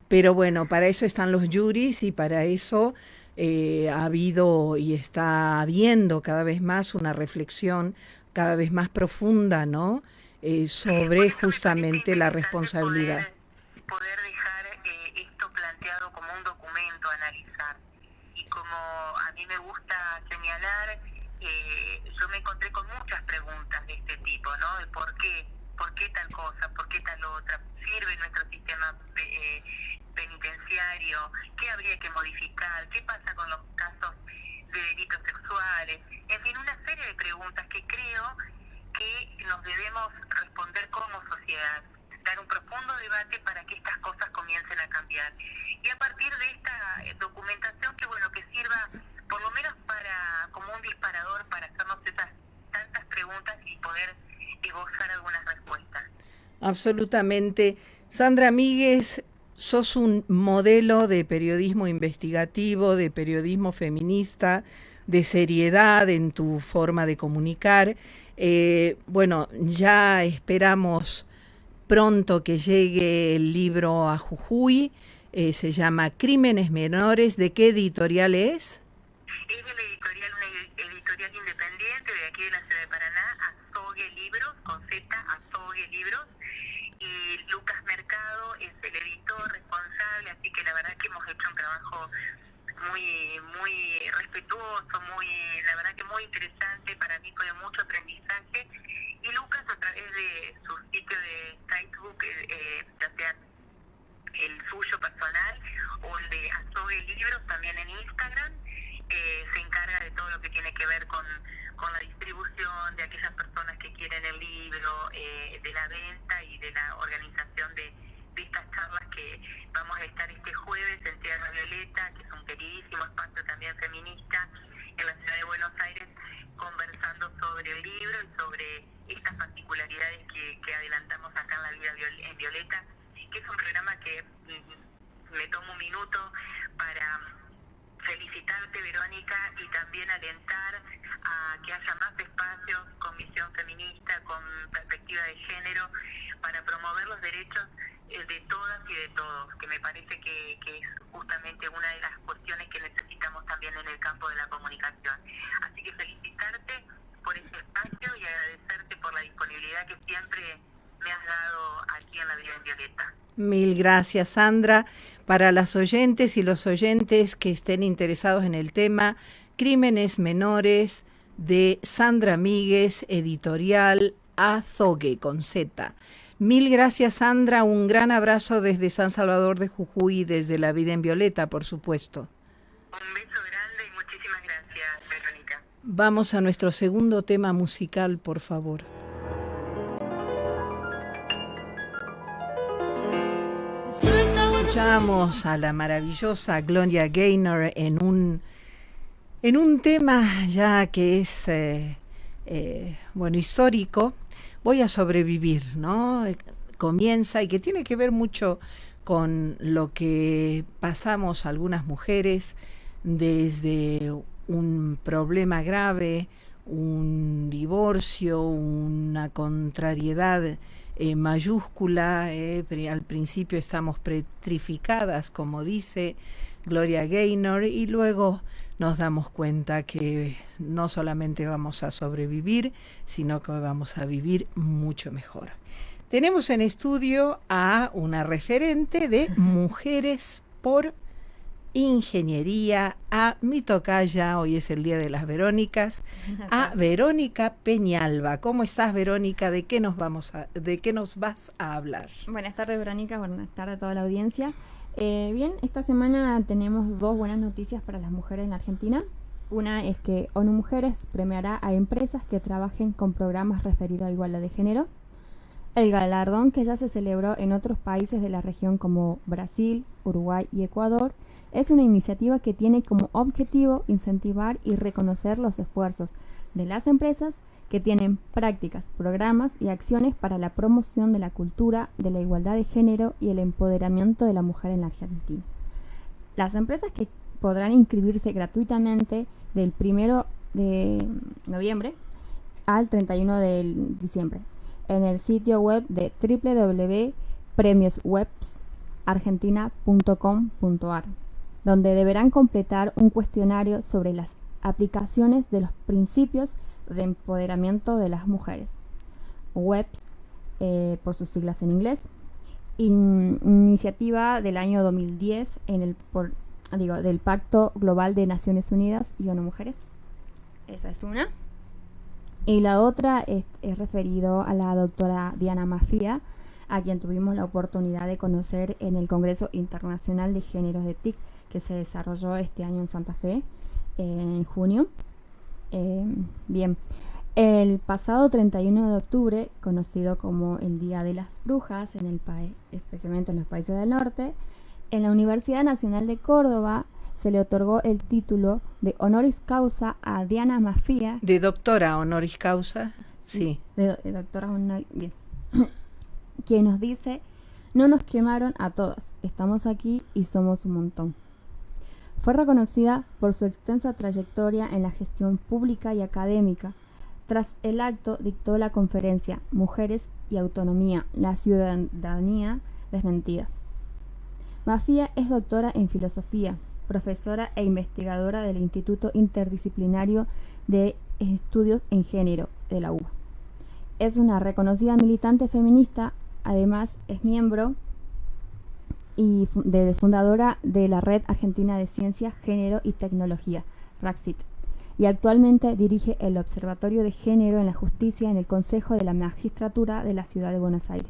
pero bueno, para eso están los juris y para eso ha habido y está habiendo cada vez más una reflexión cada vez más profunda, ¿no? Sobre justamente la responsabilidad. Poder dejar esto planteado como un documento a analizar. Y como a mí me gusta señalar, yo me encontré con muchas preguntas de este tipo, ¿no? De por qué tal cosa, por qué tal otra, sirve nuestro sistema penitenciario, qué habría que modificar, qué pasa con los casos de delitos sexuales, en fin, una serie de preguntas que creo que nos debemos responder como sociedad, dar un profundo debate para que estas cosas comiencen a cambiar. Y a partir de esta documentación que sirva por lo menos como un disparador para hacernos esas tantas preguntas y poder esbozar algunas respuestas. Absolutamente. Sandra Míguez, sos un modelo de periodismo investigativo, de periodismo feminista, de seriedad en tu forma de comunicar. Bueno, ya esperamos pronto que llegue el libro a Jujuy. Se llama Crímenes Menores. ¿De qué editorial es? Es de la editorial, una editorial independiente de aquí de la ciudad de Paraná, Azogue libros, y Lucas Mercado es el editor responsable, así que la verdad que hemos hecho un trabajo muy respetuoso, la verdad que muy interesante. Para mí fue de mucho aprendizaje, y Lucas, a través de su sitio de Facebook, ya sea el suyo personal o el de Azogue Libros, también en Instagram, se encarga de todo lo que tiene que ver con la distribución de aquellas personas que quieren el libro, de la venta y de la organización de estas charlas que vamos a estar este jueves en Tierra Violeta, que es un queridísimo espacio también feminista en la ciudad de Buenos Aires, conversando sobre el libro y sobre estas particularidades que adelantamos acá en La Vida en Violeta, que es un programa que me tomo un minuto para felicitarte, Verónica, y también alentar a que haya más espacios con visión feminista, con perspectiva de género, para promover los derechos de todas y de todos, que me parece que es justamente una de las cuestiones que necesitamos también en el campo de la comunicación. Así que felicitarte por este espacio y agradecerte por la disponibilidad que siempre me has dado aquí en La Vida en Violeta. Mil gracias, Sandra. Para las oyentes y los oyentes que estén interesados en el tema, Crímenes Menores, de Sandra Míguez, editorial Azogue, con Z. Mil gracias, Sandra. Un gran abrazo desde San Salvador de Jujuy y desde La Vida en Violeta, por supuesto. Un beso grande y muchísimas gracias, Verónica. Vamos a nuestro segundo tema musical, por favor. Escuchamos a la maravillosa Gloria Gaynor en un tema ya que es histórico. Voy a sobrevivir, ¿no? Comienza y que tiene que ver mucho con lo que pasamos algunas mujeres desde un problema grave, un divorcio, una contrariedad mayúscula, al principio estamos petrificadas, como dice Gloria Gaynor, y luego nos damos cuenta que no solamente vamos a sobrevivir, sino que vamos a vivir mucho mejor. Tenemos en estudio a una referente de Mujeres por Ingeniería, a mi tocaya, hoy es el Día de las Verónicas, a Verónica Peñalba. ¿Cómo estás, Verónica? ¿De qué nos vas a hablar? Buenas tardes, Verónica. Buenas tardes a toda la audiencia. Bien, esta semana tenemos dos buenas noticias para las mujeres en Argentina. Una es que ONU Mujeres premiará a empresas que trabajen con programas referidos a igualdad de género. El galardón, que ya se celebró en otros países de la región como Brasil, Uruguay y Ecuador, es una iniciativa que tiene como objetivo incentivar y reconocer los esfuerzos de las empresas que tienen prácticas, programas y acciones para la promoción de la cultura, de la igualdad de género y el empoderamiento de la mujer en la Argentina. Las empresas que podrán inscribirse gratuitamente del 1 de noviembre al 31 de diciembre en el sitio web de www.premioswebsargentina.com.ar, donde deberán completar un cuestionario sobre las aplicaciones de los principios de empoderamiento de las mujeres. WEBS, por sus siglas en inglés, iniciativa del año 2010 del Pacto Global de Naciones Unidas y ONU Mujeres. Esa es una. Y la otra es referido a la doctora Diana Mafía, a quien tuvimos la oportunidad de conocer en el Congreso Internacional de Géneros de TIC, que se desarrolló este año en Santa Fe, en junio. Bien, el pasado 31 de octubre, conocido como el Día de las Brujas, especialmente en los países del norte, en la Universidad Nacional de Córdoba se le otorgó el título de honoris causa a Diana Mafía. ¿De doctora honoris causa? Sí. De doctora honoris, bien. Quien nos dice: no nos quemaron a todas, estamos aquí y somos un montón. Fue reconocida por su extensa trayectoria en la gestión pública y académica. Tras el acto dictó la conferencia Mujeres y Autonomía, la ciudadanía desmentida. Mafía es doctora en filosofía, profesora e investigadora del Instituto Interdisciplinario de Estudios en Género de la UBA. Es una reconocida militante feminista, además es miembro y fundadora de la Red Argentina de Ciencia, Género y Tecnología, RACCIT, y actualmente dirige el Observatorio de Género en la Justicia en el Consejo de la Magistratura de la Ciudad de Buenos Aires.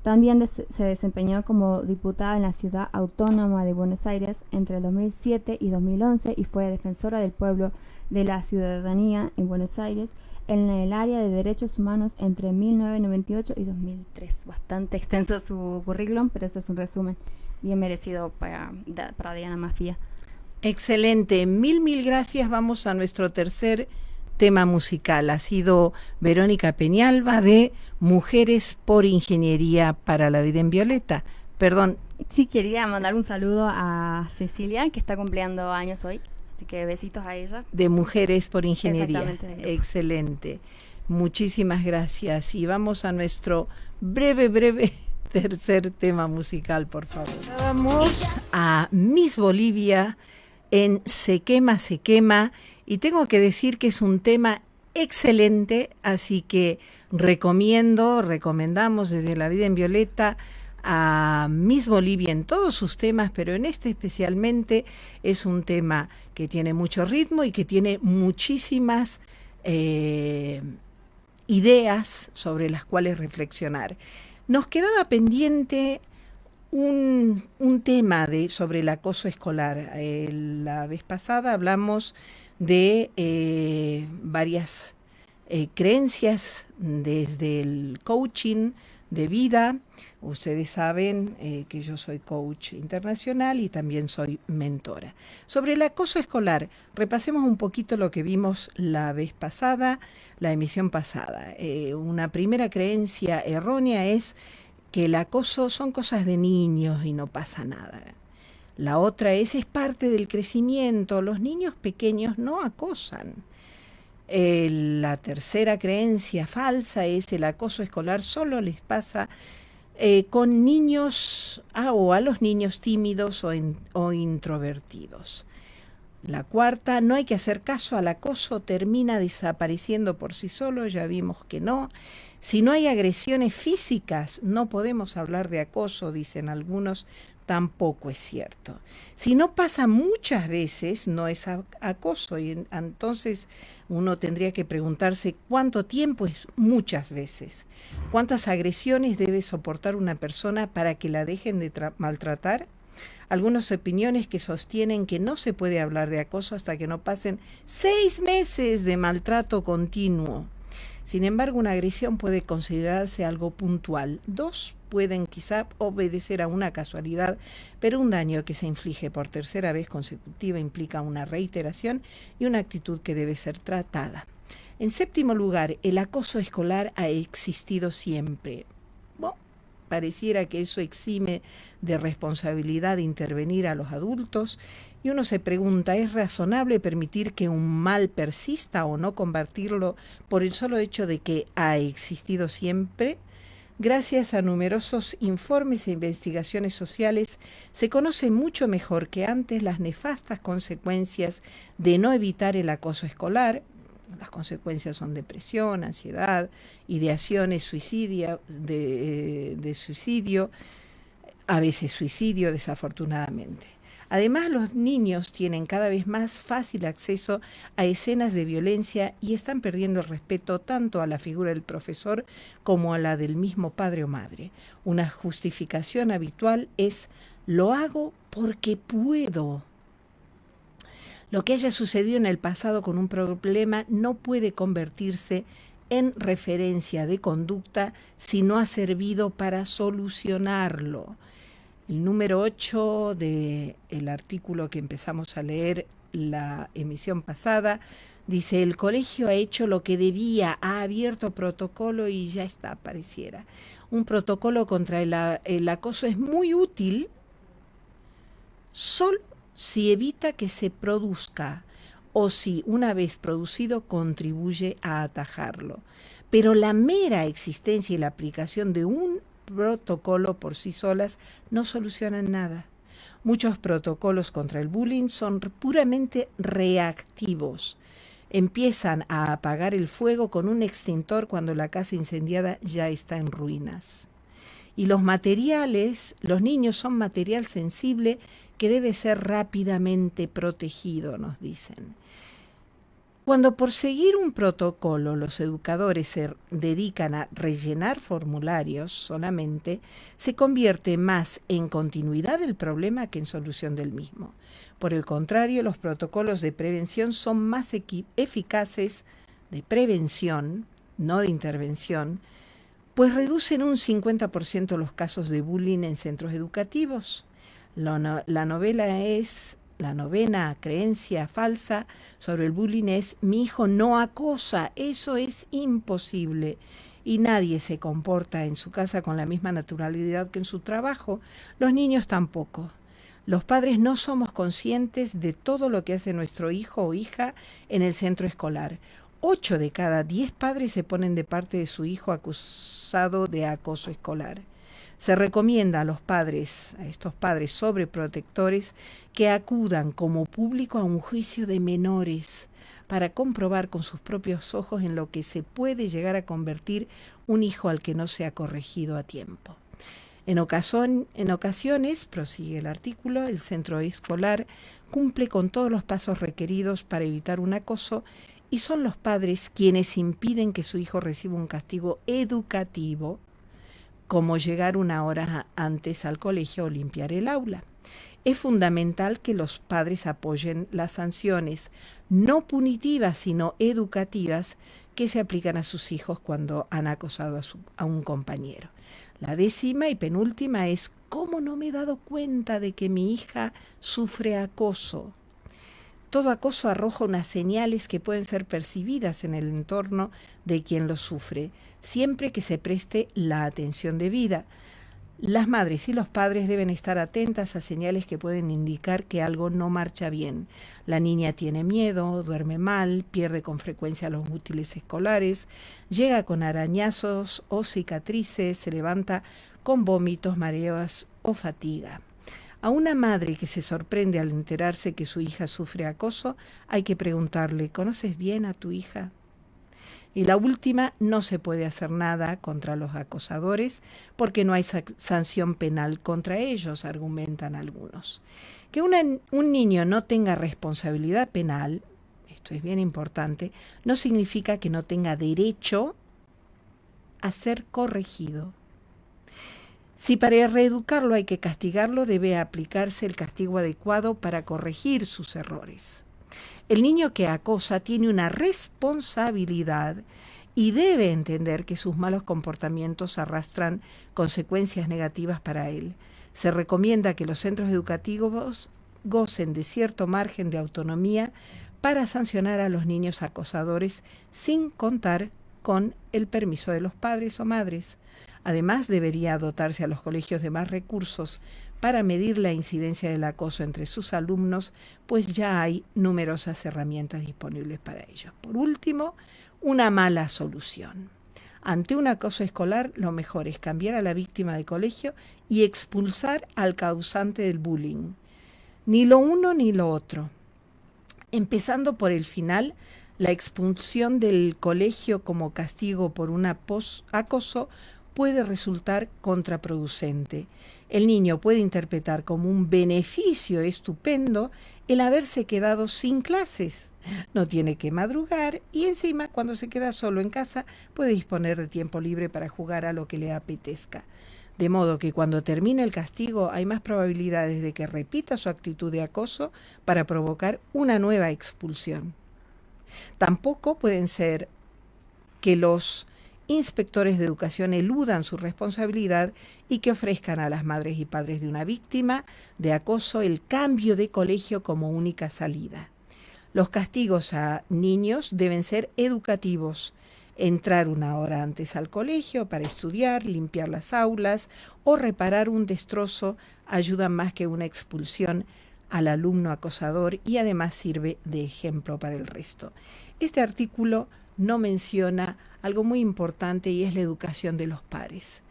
También se desempeñó como diputada en la Ciudad Autónoma de Buenos Aires entre el 2007 y 2011 y fue defensora del pueblo de la ciudadanía en Buenos Aires en el área de derechos humanos entre 1998 y 2003. Bastante extenso su currículum, pero eso es un resumen bien merecido para Diana Mafia. Excelente, mil gracias. Vamos a nuestro tercer tema musical. Ha sido Verónica Peñalba de Mujeres por Ingeniería para la Vida en Violeta. Perdón. Sí, quería mandar un saludo a Cecilia, que está cumpliendo años hoy. Así que besitos a ella. De Mujeres por Ingeniería. Exactamente. Excelente. Muchísimas gracias. Y vamos a nuestro breve tercer tema musical, por favor. Vamos a Miss Bolivia en Se Quema, Se Quema. Y tengo que decir que es un tema excelente, así que recomendamos desde La Vida en Violeta a Miss Bolivia en todos sus temas, pero en este especialmente es un tema que tiene mucho ritmo y que tiene muchísimas ideas sobre las cuales reflexionar. Nos quedaba pendiente un tema sobre el acoso escolar. La vez pasada hablamos de varias creencias desde el coaching de vida. Ustedes saben que yo soy coach internacional y también soy mentora. Sobre el acoso escolar, repasemos un poquito lo que vimos la vez pasada, la emisión pasada. Una primera creencia errónea es que el acoso son cosas de niños y no pasa nada. La otra es parte del crecimiento, los niños pequeños no acosan. La tercera creencia falsa es el acoso escolar solo les pasa con niños o a los niños tímidos o introvertidos. La cuarta, no hay que hacer caso al acoso, termina desapareciendo por sí solo, ya vimos que no. Si no hay agresiones físicas, no podemos hablar de acoso, dicen algunos, tampoco es cierto. Si no pasa muchas veces, no es acoso, y entonces uno tendría que preguntarse cuánto tiempo es muchas veces. ¿Cuántas agresiones debe soportar una persona para que la dejen de maltratar? Algunas opiniones que sostienen que no se puede hablar de acoso hasta que no pasen 6 meses de maltrato continuo. Sin embargo, una agresión puede considerarse algo puntual. 2 pueden quizá obedecer a una casualidad, pero un daño que se inflige por tercera vez consecutiva implica una reiteración y una actitud que debe ser tratada. En séptimo lugar, el acoso escolar ha existido siempre. Bueno, pareciera que eso exime de responsabilidad de intervenir a los adultos. Y uno se pregunta, ¿es razonable permitir que un mal persista o no combatirlo por el solo hecho de que ha existido siempre? Gracias a numerosos informes e investigaciones sociales, se conoce mucho mejor que antes las nefastas consecuencias de no evitar el acoso escolar. Las consecuencias son depresión, ansiedad, ideaciones de suicidio, a veces suicidio, desafortunadamente. Además, los niños tienen cada vez más fácil acceso a escenas de violencia y están perdiendo el respeto tanto a la figura del profesor como a la del mismo padre o madre. Una justificación habitual es «lo hago porque puedo». Lo que haya sucedido en el pasado con un problema no puede convertirse en referencia de conducta si no ha servido para solucionarlo. El número 8 del artículo que empezamos a leer la emisión pasada dice: el colegio ha hecho lo que debía, ha abierto protocolo y ya está, pareciera. Un protocolo contra el acoso es muy útil solo si evita que se produzca o si una vez producido contribuye a atajarlo. Pero la mera existencia y la aplicación de un protocolo por sí solas no solucionan nada. Muchos protocolos contra el bullying son puramente reactivos. empiezan a apagar el fuego con un extintor cuando la casa incendiada ya está en ruinas. Y los materiales, los niños son material sensible que debe ser rápidamente protegido, nos dicen. Cuando por seguir un protocolo los educadores se dedican a rellenar formularios solamente, se convierte más en continuidad del problema que en solución del mismo. Por el contrario, los protocolos de prevención son más eficaces de prevención, no de intervención, pues reducen un 50% los casos de bullying en centros educativos. La novena creencia falsa sobre el bullying es: mi hijo no acosa, eso es imposible. Y nadie se comporta en su casa con la misma naturalidad que en su trabajo, los niños tampoco. Los padres no somos conscientes de todo lo que hace nuestro hijo o hija en el centro escolar. 8 de cada 10 padres se ponen de parte de su hijo acusado de acoso escolar. Se recomienda a estos padres sobreprotectores, que acudan como público a un juicio de menores para comprobar con sus propios ojos en lo que se puede llegar a convertir un hijo al que no se ha corregido a tiempo. En ocasiones, prosigue el artículo, el centro escolar cumple con todos los pasos requeridos para evitar un acoso y son los padres quienes impiden que su hijo reciba un castigo educativo, como llegar 1 hora antes al colegio o limpiar el aula. Es fundamental que los padres apoyen las sanciones, no punitivas, sino educativas, que se aplican a sus hijos cuando han acosado a un compañero. La 10ª y penúltima es: ¿cómo no me he dado cuenta de que mi hija sufre acoso? Todo acoso arroja unas señales que pueden ser percibidas en el entorno de quien lo sufre, siempre que se preste la atención debida. Las madres y los padres deben estar atentas a señales que pueden indicar que algo no marcha bien. La niña tiene miedo, duerme mal, pierde con frecuencia los útiles escolares, llega con arañazos o cicatrices, se levanta con vómitos, mareos o fatiga. A una madre que se sorprende al enterarse que su hija sufre acoso, hay que preguntarle: ¿conoces bien a tu hija? Y la última: no se puede hacer nada contra los acosadores porque no hay sanción penal contra ellos, argumentan algunos. Que un niño no tenga responsabilidad penal, esto es bien importante, no significa que no tenga derecho a ser corregido. Si para reeducarlo hay que castigarlo, debe aplicarse el castigo adecuado para corregir sus errores. El niño que acosa tiene una responsabilidad y debe entender que sus malos comportamientos arrastran consecuencias negativas para él. Se recomienda que los centros educativos gocen de cierto margen de autonomía para sancionar a los niños acosadores sin contar con el permiso de los padres o madres. Además, debería dotarse a los colegios de más recursos para medir la incidencia del acoso entre sus alumnos, pues ya hay numerosas herramientas disponibles para ellos. Por último, una mala solución. Ante un acoso escolar, lo mejor es cambiar a la víctima de colegio y expulsar al causante del bullying. Ni lo uno ni lo otro. Empezando por el final, la expulsión del colegio como castigo por un acoso puede resultar contraproducente. El niño puede interpretar como un beneficio estupendo el haberse quedado sin clases. No tiene que madrugar y encima, cuando se queda solo en casa, puede disponer de tiempo libre para jugar a lo que le apetezca. De modo que cuando termine el castigo hay más probabilidades de que repita su actitud de acoso para provocar una nueva expulsión. Tampoco pueden ser que los inspectores de educación eludan su responsabilidad y que ofrezcan a las madres y padres de una víctima de acoso el cambio de colegio como única salida. Los castigos a niños deben ser educativos. Entrar 1 hora antes al colegio para estudiar, limpiar las aulas o reparar un destrozo ayuda más que una expulsión al alumno acosador y además sirve de ejemplo para el resto. Este artículo no menciona algo muy importante y es la educación de los pares.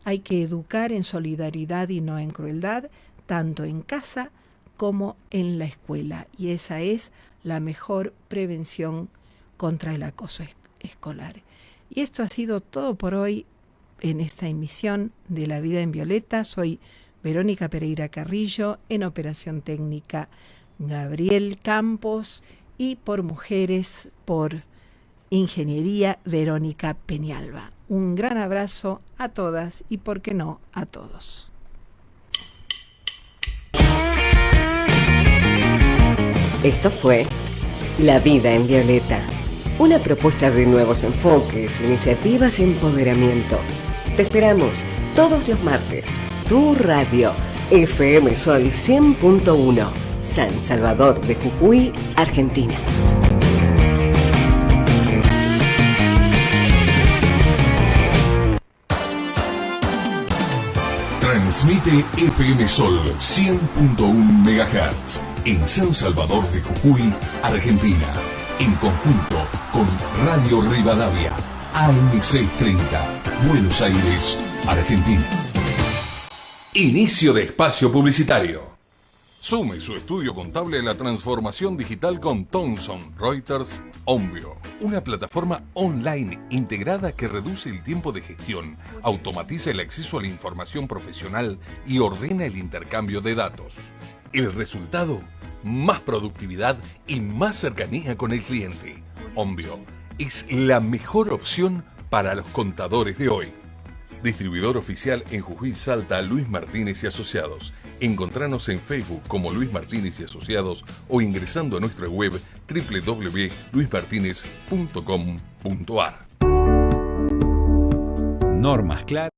Hay que educar en solidaridad y no en crueldad, tanto en casa como en la escuela. Y esa es la mejor prevención contra el acoso escolar. Y esto ha sido todo por hoy en esta emisión de La Vida en Violeta. Soy Verónica Pereira Carrillo, en operación técnica Gabriel Campos y por mujeres, por ingeniería Verónica Peñalba. Un gran abrazo a todas y, por qué no, a todos. Esto fue La Vida en Violeta, una propuesta de nuevos enfoques, iniciativas y empoderamiento. Te esperamos todos los martes. Tu radio, FM Sol 100.1, San Salvador de Jujuy, Argentina. Transmite FM Sol 100.1 MHz en San Salvador de Jujuy, Argentina, en conjunto con Radio Rivadavia, AM630, Buenos Aires, Argentina. Inicio de espacio publicitario. Sume su estudio contable a la transformación digital con Thomson Reuters Onvio, una plataforma online integrada que reduce el tiempo de gestión, automatiza el acceso a la información profesional y ordena el intercambio de datos. El resultado: más productividad y más cercanía con el cliente. Onvio es la mejor opción para los contadores de hoy. Distribuidor oficial en Jujuy, Salta, Luis Martínez y Asociados. Encontranos en Facebook como Luis Martínez y Asociados o ingresando a nuestra web www.luismartinez.com.ar. Normas claras.